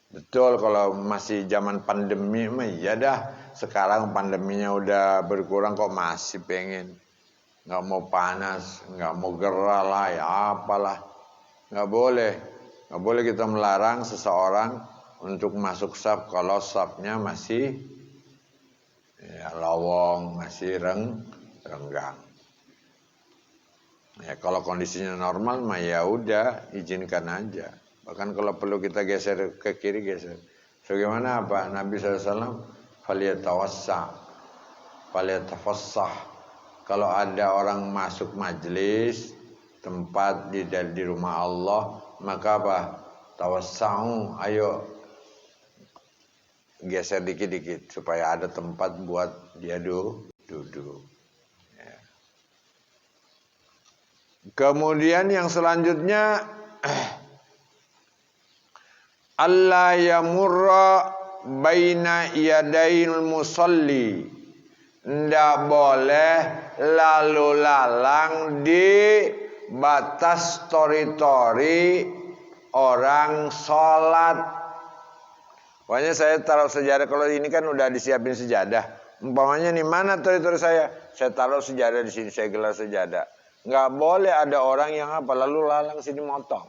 A: Betul kalau masih zaman pandemi mah iya dah. Sekarang pandeminya udah berkurang kok masih pengen. Nggak mau panas, nggak mau gerah lah, ya apalah. Nggak boleh. Nggak boleh kita melarang seseorang untuk masuk shaf kalau shafnya masih ya, lowong, masih renggang. Ya kalau kondisinya normal mah ya udah izinkan aja. Bahkan kalau perlu kita geser ke kiri, geser. Bagaimana apa? Nabi SAW faliyatafassah. Kalau ada orang masuk majelis tempat di rumah Allah, maka apa? Tawassa'u, ayo geser dikit-dikit supaya ada tempat buat dia duduk. Ya. Kemudian yang selanjutnya Allah yamurra baina yadail musalli. Ndak boleh lalu lalang di batas teritori orang sholat. Pokoknya saya taruh sejadah, kalau ini kan udah disiapin sejadah. Umpamanya nih mana teritori saya taruh sejadah di sini, saya gelar sejadah. Nggak boleh ada orang yang apa lalu lalang sini motong.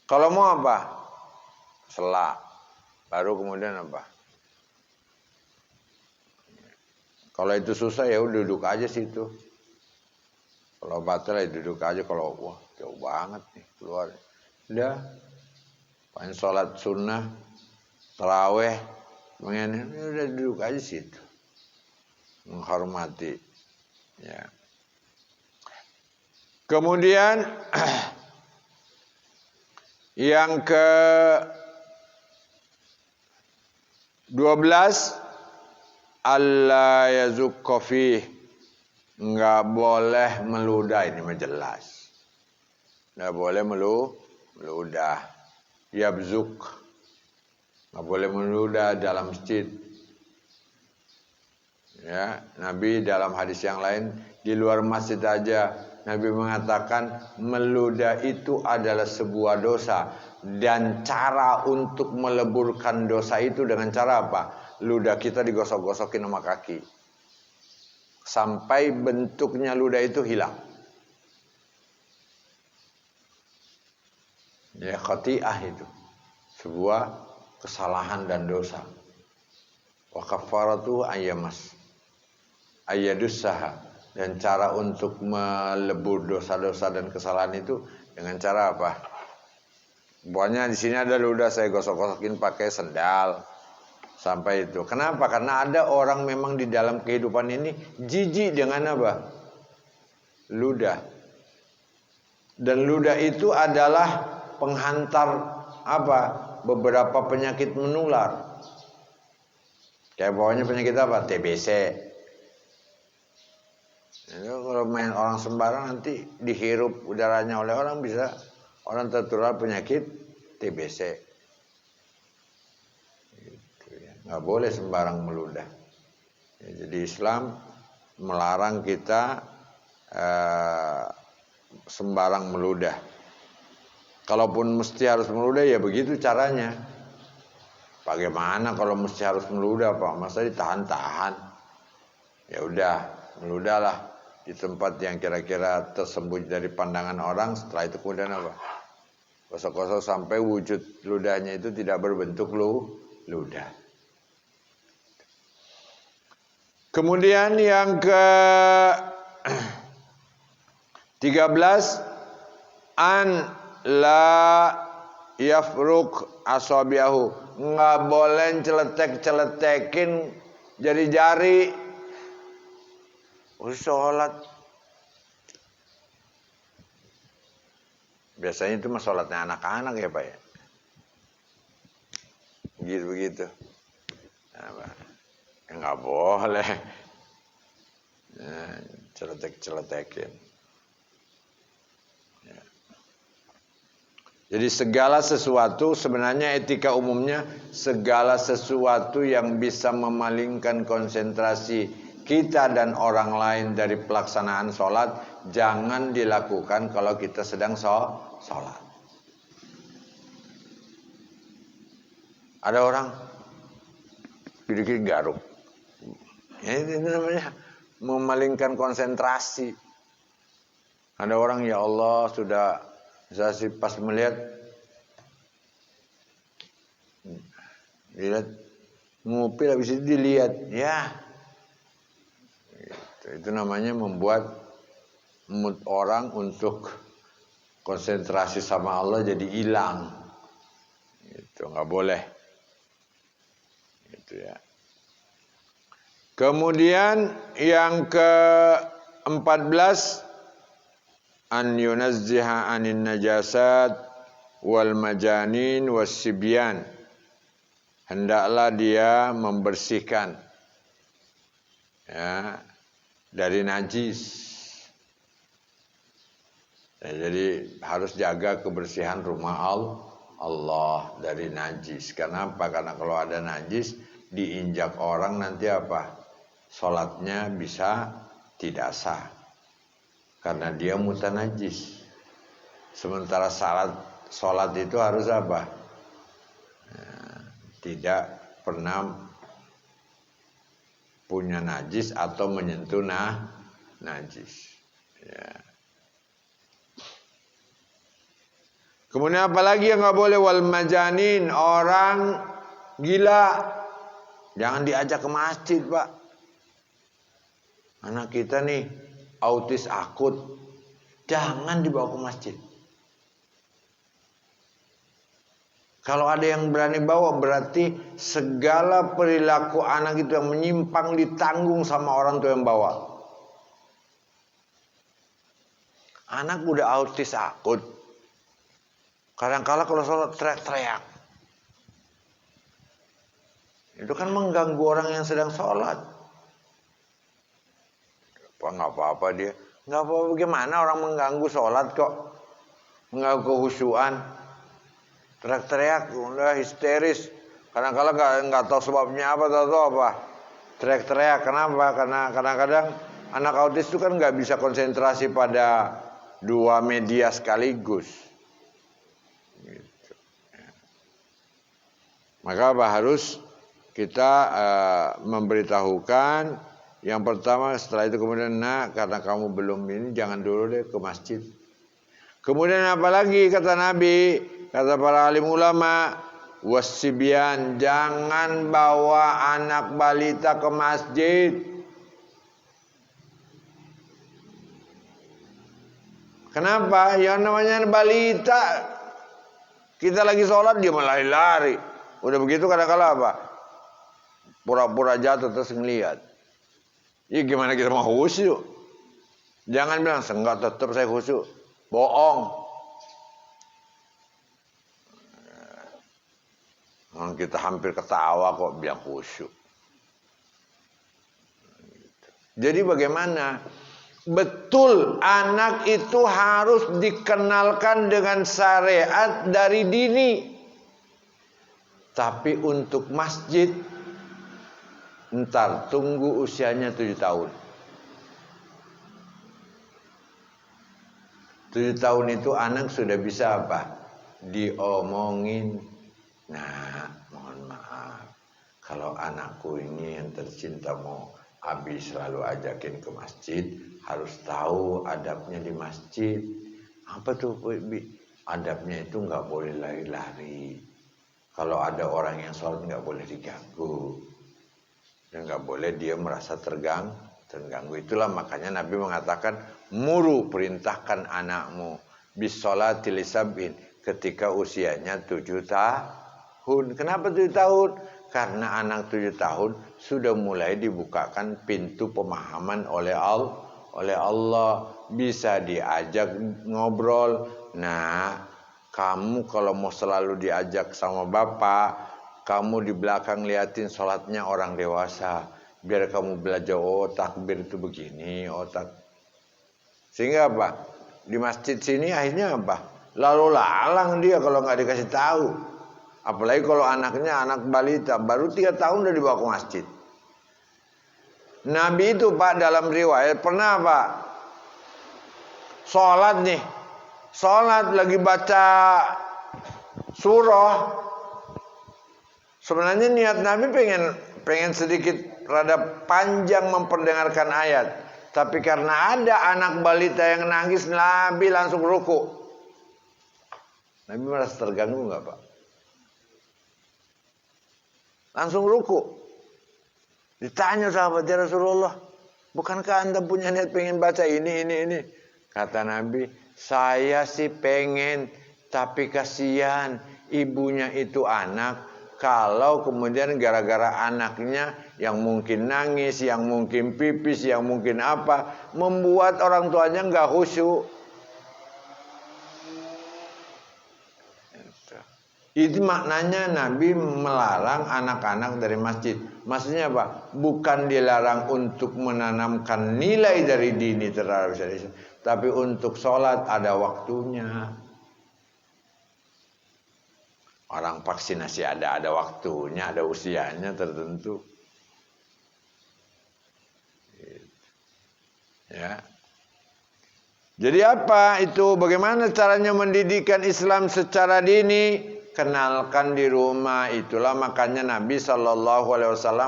A: Kalau mau apa? Selak. Baru kemudian apa? Kalau itu susah ya udah duduk aja situ. Kalau batal ya duduk aja. Kalau wah jauh banget nih keluar. Udah. Paling sholat sunnah, taraweh, udah duduk aja situ. Menghormati. Ya. Kemudian yang ke 12 Allah yazukka fih, enggak boleh meludah, ini mah jelas. Enggak boleh meludah. Yabzuk, enggak boleh meludah dalam masjid. Ya, Nabi dalam hadis yang lain di luar masjid aja Nabi mengatakan meludah itu adalah sebuah dosa, dan cara untuk meleburkan dosa itu dengan cara apa? Ludah kita digosok-gosokin sama kaki sampai bentuknya ludah itu hilang. Ya, khati'ah itu sebuah kesalahan dan dosa. Wa kafaratu ayyadussaha. Dan cara untuk melebur dosa-dosa dan kesalahan itu dengan cara apa? Pokoknya di sini ada ludah, saya gosok-gosokin pakai sendal. Sampai itu. Kenapa? Karena ada orang memang di dalam kehidupan ini jijik dengan apa? Ludah. Dan ludah itu adalah penghantar apa? Beberapa penyakit menular. Kayak bawahnya penyakit apa? TBC. Kalau main orang sembarang nanti dihirup udaranya oleh orang, bisa orang tertular penyakit TBC. Nggak boleh sembarang meludah. Ya, jadi Islam melarang kita sembarang meludah. Kalaupun mesti harus meludah, ya begitu caranya. Bagaimana kalau mesti harus meludah, Pak? Masa ditahan-tahan? Ya udah, meludahlah di tempat yang kira-kira tersembunyi dari pandangan orang. Setelah itu kemudian apa? Gosok-gosok sampai wujud ludahnya itu tidak berbentuk ludah. Kemudian yang ke 13, an la yafruk asabiahu, nggak boleh celetek-celetekin jari-jari sholat. Biasanya itu mah sholatnya anak-anak ya Pak ya, begitu. Nggak boleh celetek-celetekin. Ya. Jadi segala sesuatu, sebenarnya etika umumnya, segala sesuatu yang bisa memalingkan konsentrasi kita dan orang lain dari pelaksanaan sholat, jangan dilakukan kalau kita sedang sholat. Ada orang dikit garuk. Ya, ini namanya memalingkan konsentrasi. Ada orang, ya Allah, sudah saya pas melihat ngupil, habis itu dilihat, ya itu namanya membuat mood orang untuk konsentrasi sama Allah jadi hilang. Itu nggak boleh. Itu ya. Kemudian yang ke-14, an yunazziha anin najasat wal majanin wassibyan. Hendaklah dia membersihkan ya dari najis. Ya, jadi harus jaga kebersihan rumah Allah dari najis. Kenapa? Karena kalau ada najis diinjak orang, nanti apa? Sholatnya bisa tidak sah karena dia mutanajis. Sementara sholat itu harus apa? Tidak pernah punya najis atau menyentuh najis. Ya. Kemudian apalagi yang nggak boleh? Wal majanin, orang gila jangan diajak ke masjid, Pak. Anak kita nih autis akut, jangan dibawa ke masjid. Kalau ada yang berani bawa, berarti segala perilaku anak itu yang menyimpang ditanggung sama orang tua yang bawa. Anak udah autis akut, kadang-kala kalau sholat teriak-teriak, itu kan mengganggu orang yang sedang sholat. Nggak apa-apa dia, nggak apa-apa. Bagaimana orang mengganggu sholat kok, mengganggu kehusuan, teriak-teriak, udah histeris. Kadang-kala nggak tahu sebabnya apa, tahu apa, teriak-teriak. Kenapa? Karena kadang-kadang anak autis itu kan nggak bisa konsentrasi pada dua media sekaligus. Gitu. Maka apa harus kita memberitahukan. Yang pertama, setelah itu kemudian, karena kamu belum ini, jangan dulu deh ke masjid. Kemudian apalagi kata Nabi, kata para alim ulama, wassibyan, jangan bawa anak balita ke masjid. Kenapa? Yang namanya balita Kita lagi sholat dia malah lari. Udah begitu kadang-kala apa? Pura-pura jatuh terus ngelihat. Ya gimana kita mau khusyuk? Jangan bilang enggak, tetap saya khusyuk. Bohong. Kita hampir ketawa kok bilang khusyuk. Jadi bagaimana? Betul, anak itu harus dikenalkan dengan syariat dari dini. Tapi untuk masjid, ntar tunggu usianya 7 tahun. 7 tahun itu anak sudah bisa apa? Diomongin. Nah, mohon maaf. Kalau anakku ini yang tercinta mau Abi selalu ajakin ke masjid, harus tahu adabnya di masjid. Apa tuh, Bi? Adabnya itu nggak boleh lari-lari. Kalau ada orang yang sholat nggak boleh diganggu. Dan nggak boleh dia merasa terganggu. Itulah makanya Nabi mengatakan, muru, perintahkan anakmu bisolati lisabin ketika usianya 7 tahun. Kenapa 7 tahun? Karena anak 7 tahun sudah mulai dibukakan pintu pemahaman oleh Allah. Bisa diajak ngobrol. Nah, kamu kalau mau selalu diajak sama bapak, kamu di belakang liatin sholatnya orang dewasa. Biar kamu belajar, oh takbir itu begini, Sehingga apa? Di masjid sini akhirnya apa? Lalu lalang dia kalau nggak dikasih tahu. Apalagi kalau anaknya anak balita, baru 3 tahun udah dibawa ke masjid. Nabi itu Pak dalam riwayat pernah Pak sholat nih. Sholat lagi baca surah. Sebenarnya niat Nabi pengen sedikit rada panjang memperdengarkan ayat. Tapi karena ada anak balita yang nangis, Nabi langsung ruku. Nabi merasa terganggu nggak Pak? Langsung ruku. Ditanya sahabat, ya Rasulullah, bukankah anda punya niat pengen baca ini? Kata Nabi, saya sih pengen, tapi kasihan ibunya itu anak. Kalau kemudian gara-gara anaknya yang mungkin nangis, yang mungkin pipis, yang mungkin apa, membuat orang tuanya nggak khusyuk. Itu maknanya Nabi melarang anak-anak dari masjid. Maksudnya apa? Bukan dilarang untuk menanamkan nilai dari dini terhadap syariat, tapi untuk sholat ada waktunya. Orang vaksinasi ada waktunya, ada usianya tertentu. Ya. Jadi apa itu? Bagaimana caranya mendidikan Islam secara dini? Kenalkan di rumah. Itulah makanya Nabi SAW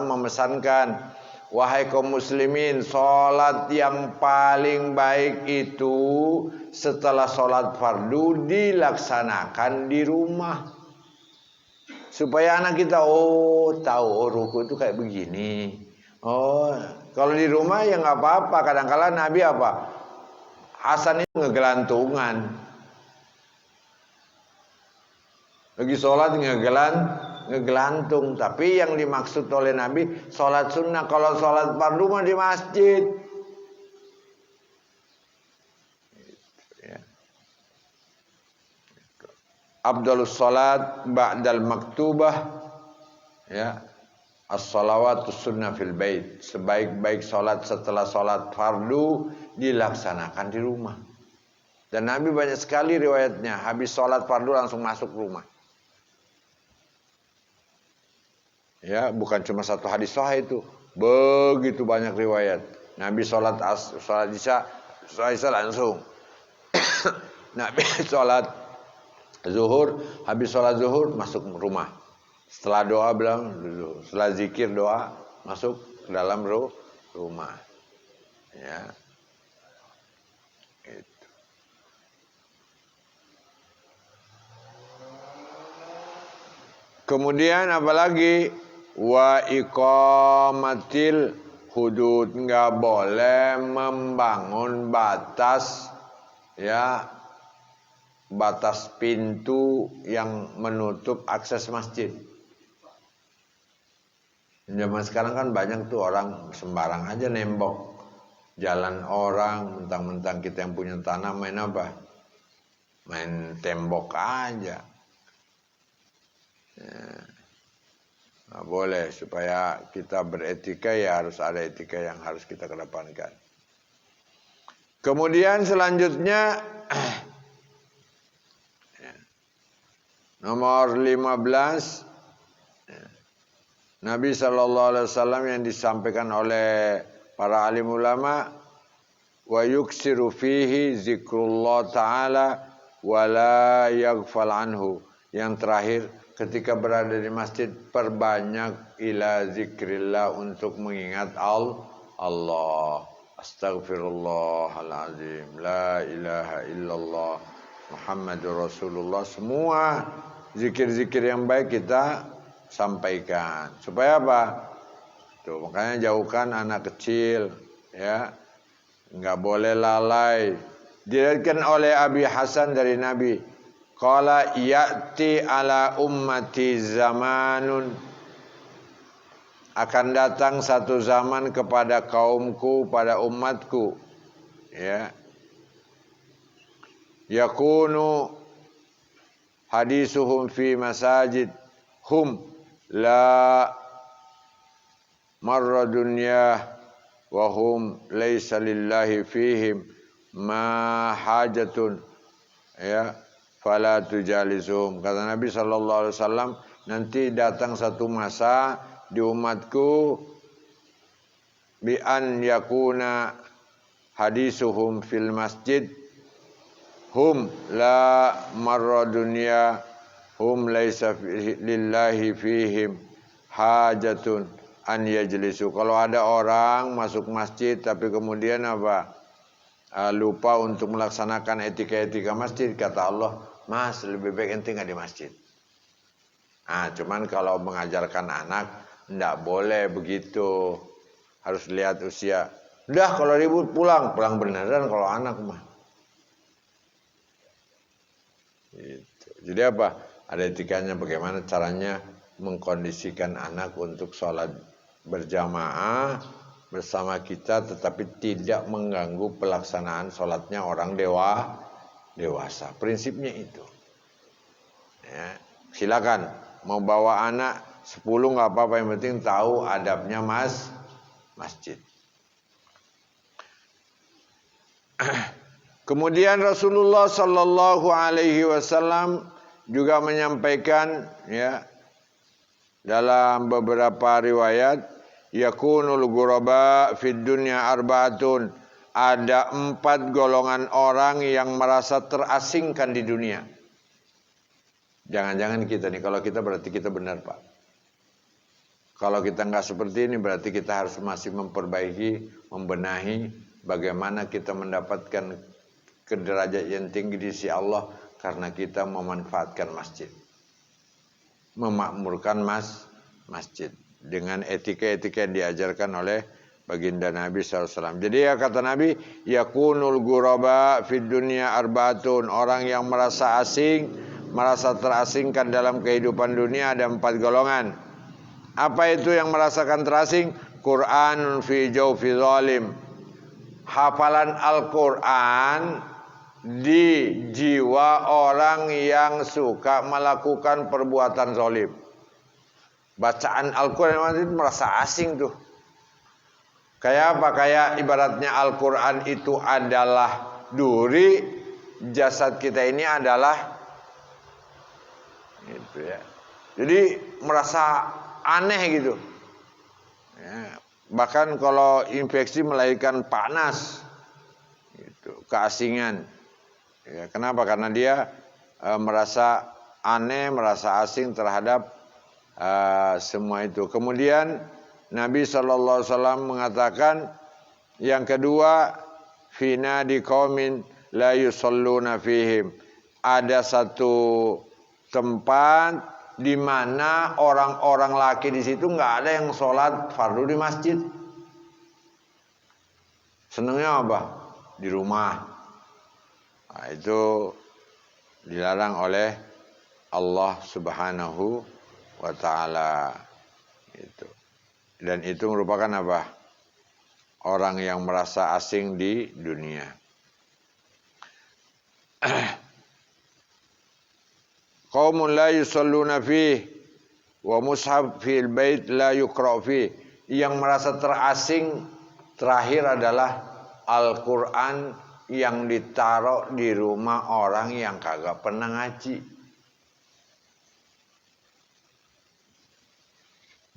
A: memesankan, wahai kaum muslimin, sholat yang paling baik itu setelah sholat fardu dilaksanakan di rumah. Supaya anak kita tahu ruku itu kayak begini. Kalau di rumah ya nggak apa-apa. Kadang-kala Nabi apa? Hasan itu ngegelantungan. Lagi sholat ngegelantung. Tapi yang dimaksud oleh Nabi sholat sunnah. Kalau sholat fardu mah di masjid. Ya. Afdhalus sholat ba'dal maktubah. Ya. As-shalawatus sunnah fil bait. Sebaik-baik sholat setelah sholat fardu dilaksanakan di rumah. Dan Nabi banyak sekali riwayatnya. Habis sholat fardu langsung masuk rumah. Ya, bukan cuma satu hadis sahih itu. Begitu banyak riwayat. Nabi sholat isya langsung. Nabi sholat zuhur, habis sholat zuhur masuk rumah. Setelah doa bilang, setelah zikir doa masuk ke dalam rumah. Ya. Gitu. Kemudian apalagi? Wa iqamatil hudud, nggak boleh membangun batas, ya, batas pintu yang menutup akses masjid. Zaman sekarang kan banyak tuh orang sembarang aja nembok jalan orang, mentang-mentang kita yang punya tanah main apa? Main tembok aja. Ya. Nah, boleh, supaya kita beretika ya harus ada etika yang harus kita kedepankan. Kemudian selanjutnya nomor 15, Nabi SAW yang disampaikan oleh para alim ulama, wa yuksiru fihi zikrullah ta'ala wa la yaghfal anhu. Yang terakhir, ketika berada di masjid, perbanyak ila zikrillah, untuk mengingat Allah. Astaghfirullahaladzim, la ilaha illallah, Muhammadur Rasulullah. Semua zikir-zikir yang baik kita sampaikan. Supaya apa? Tuh, makanya jauhkan anak kecil, ya. Enggak boleh lalai. Diriwayatkan oleh Abi Hasan dari Nabi, qala ya'ti ala ummati zamanun, akan datang satu zaman kepada kaumku, pada umatku, ya. Yakunu hadisuhum fi masajid hum la marra dunya wa hum laisa lillahi fihim ma hajatun, ya, fala tujalisuhum. Kata Nabi SAW, nanti datang satu masa di umatku, bi an yakuna hadisuhum fil masjid hum la marra dunya hum laisa lillahi fihim hajatun an yajlisu. Kalau ada orang masuk masjid tapi kemudian apa? Lupa untuk melaksanakan etika-etika masjid, kata Allah, Mas, lebih baik ente nggak di masjid. Cuman kalau mengajarkan anak nggak boleh begitu, harus lihat usia. Udah, kalau ribut pulang beneran kalau anak mah. Gitu. Jadi apa? Ada etikanya, bagaimana caranya mengkondisikan anak untuk sholat berjamaah bersama kita, tetapi tidak mengganggu pelaksanaan sholatnya orang dewasa. Prinsipnya itu. Ya, silakan mau bawa anak 10 nggak apa-apa, yang penting tahu adabnya masjid. Kemudian Rasulullah Sallallahu Alaihi Wasallam juga menyampaikan, ya, dalam beberapa riwayat, yakunul ghuraba fid dunya arba'atun, ada 4 golongan orang yang merasa terasingkan di dunia. Jangan-jangan kita nih, kalau kita berarti kita benar, Pak. Kalau kita nggak seperti ini, berarti kita harus masih memperbaiki, membenahi bagaimana kita mendapatkan derajat yang tinggi di sisi Allah, karena kita memanfaatkan masjid, memakmurkan masjid dengan etika-etika yang diajarkan oleh baginda Nabi SAW. Jadi ya, kata Nabi, yakunul ghuraba fid dunya arba'atun, orang yang merasa asing, merasa terasingkan dalam kehidupan dunia, ada 4 golongan. Apa itu yang merasakan terasing? Qur'anun fi jawfi zalim, hafalan Al-Quran di jiwa orang yang suka melakukan perbuatan zalim. Bacaan Al-Quran itu merasa asing tuh. Kayak apa? Kayak ibaratnya Al-Quran itu adalah duri, jasad kita ini adalah gitu, ya. Jadi merasa aneh gitu, ya. Bahkan kalau infeksi melahirkan panas gitu, keasingan, ya. Kenapa? Karena dia merasa aneh, merasa asing terhadap semua itu. Kemudian Nabi SAW mengatakan yang kedua, fina di qaumin la yusalluna fihim, ada satu tempat di mana orang-orang laki di situ nggak ada yang sholat fardu di masjid. Senangnya apa? Di rumah. Nah, itu dilarang oleh Allah Subhanahu wa taala. Itu. Dan itu merupakan apa? Orang yang merasa asing di dunia. Qaumun la yusalluna fihi wa mushaf fil bait la yuqra fihi. Yang merasa terasing terakhir adalah Al-Qur'an yang ditaruh di rumah orang yang kagak pernah ngaji.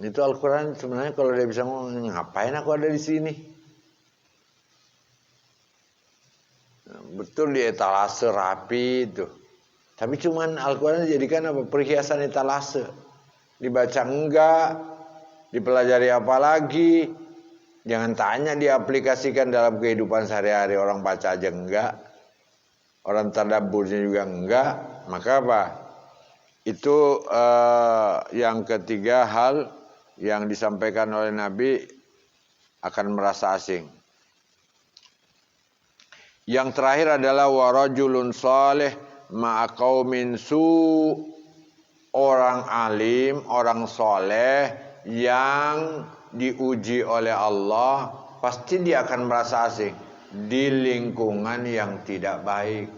A: Itu Al-Quran sebenarnya kalau dia bisa ngomong, ngapain aku ada di sini? Betul di etalase rapi itu. Tapi cuman Al-Quran dijadikan apa? Perhiasan etalase. Dibaca enggak, dipelajari apa lagi. Jangan tanya diaplikasikan dalam kehidupan sehari-hari. Orang baca aja enggak. Orang tadabburnya juga enggak. Maka apa? Itu yang ketiga hal yang disampaikan oleh Nabi akan merasa asing. Yang terakhir adalah warajulun saleh ma'a qaumin su, orang alim, orang soleh yang diuji oleh Allah, pasti dia akan merasa asing di lingkungan yang tidak baik.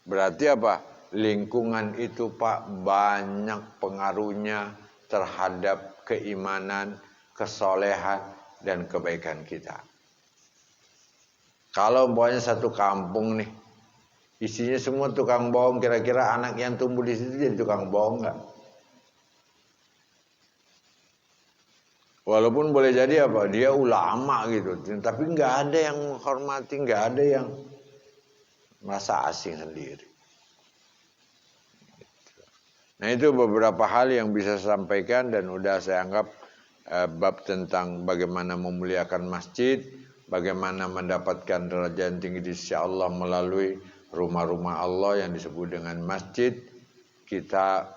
A: Berarti apa? Lingkungan itu Pak banyak pengaruhnya terhadap keimanan, kesolehan, dan kebaikan kita. Kalau umpamanya satu kampung nih, isinya semua tukang bohong, kira-kira anak yang tumbuh di situ jadi tukang bohong nggak? Walaupun boleh jadi apa, dia ulama gitu, tapi nggak ada yang menghormati, nggak ada yang merasa asing sendiri. Nah itu beberapa hal yang bisa saya sampaikan dan udah saya anggap bab tentang bagaimana memuliakan masjid, bagaimana mendapatkan derajat yang tinggi di sisi Allah melalui rumah-rumah Allah yang disebut dengan masjid. Kita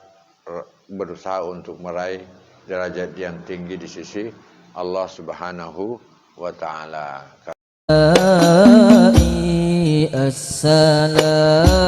A: berusaha untuk meraih derajat yang tinggi di sisi Allah Subhanahu wa taala. Assalam.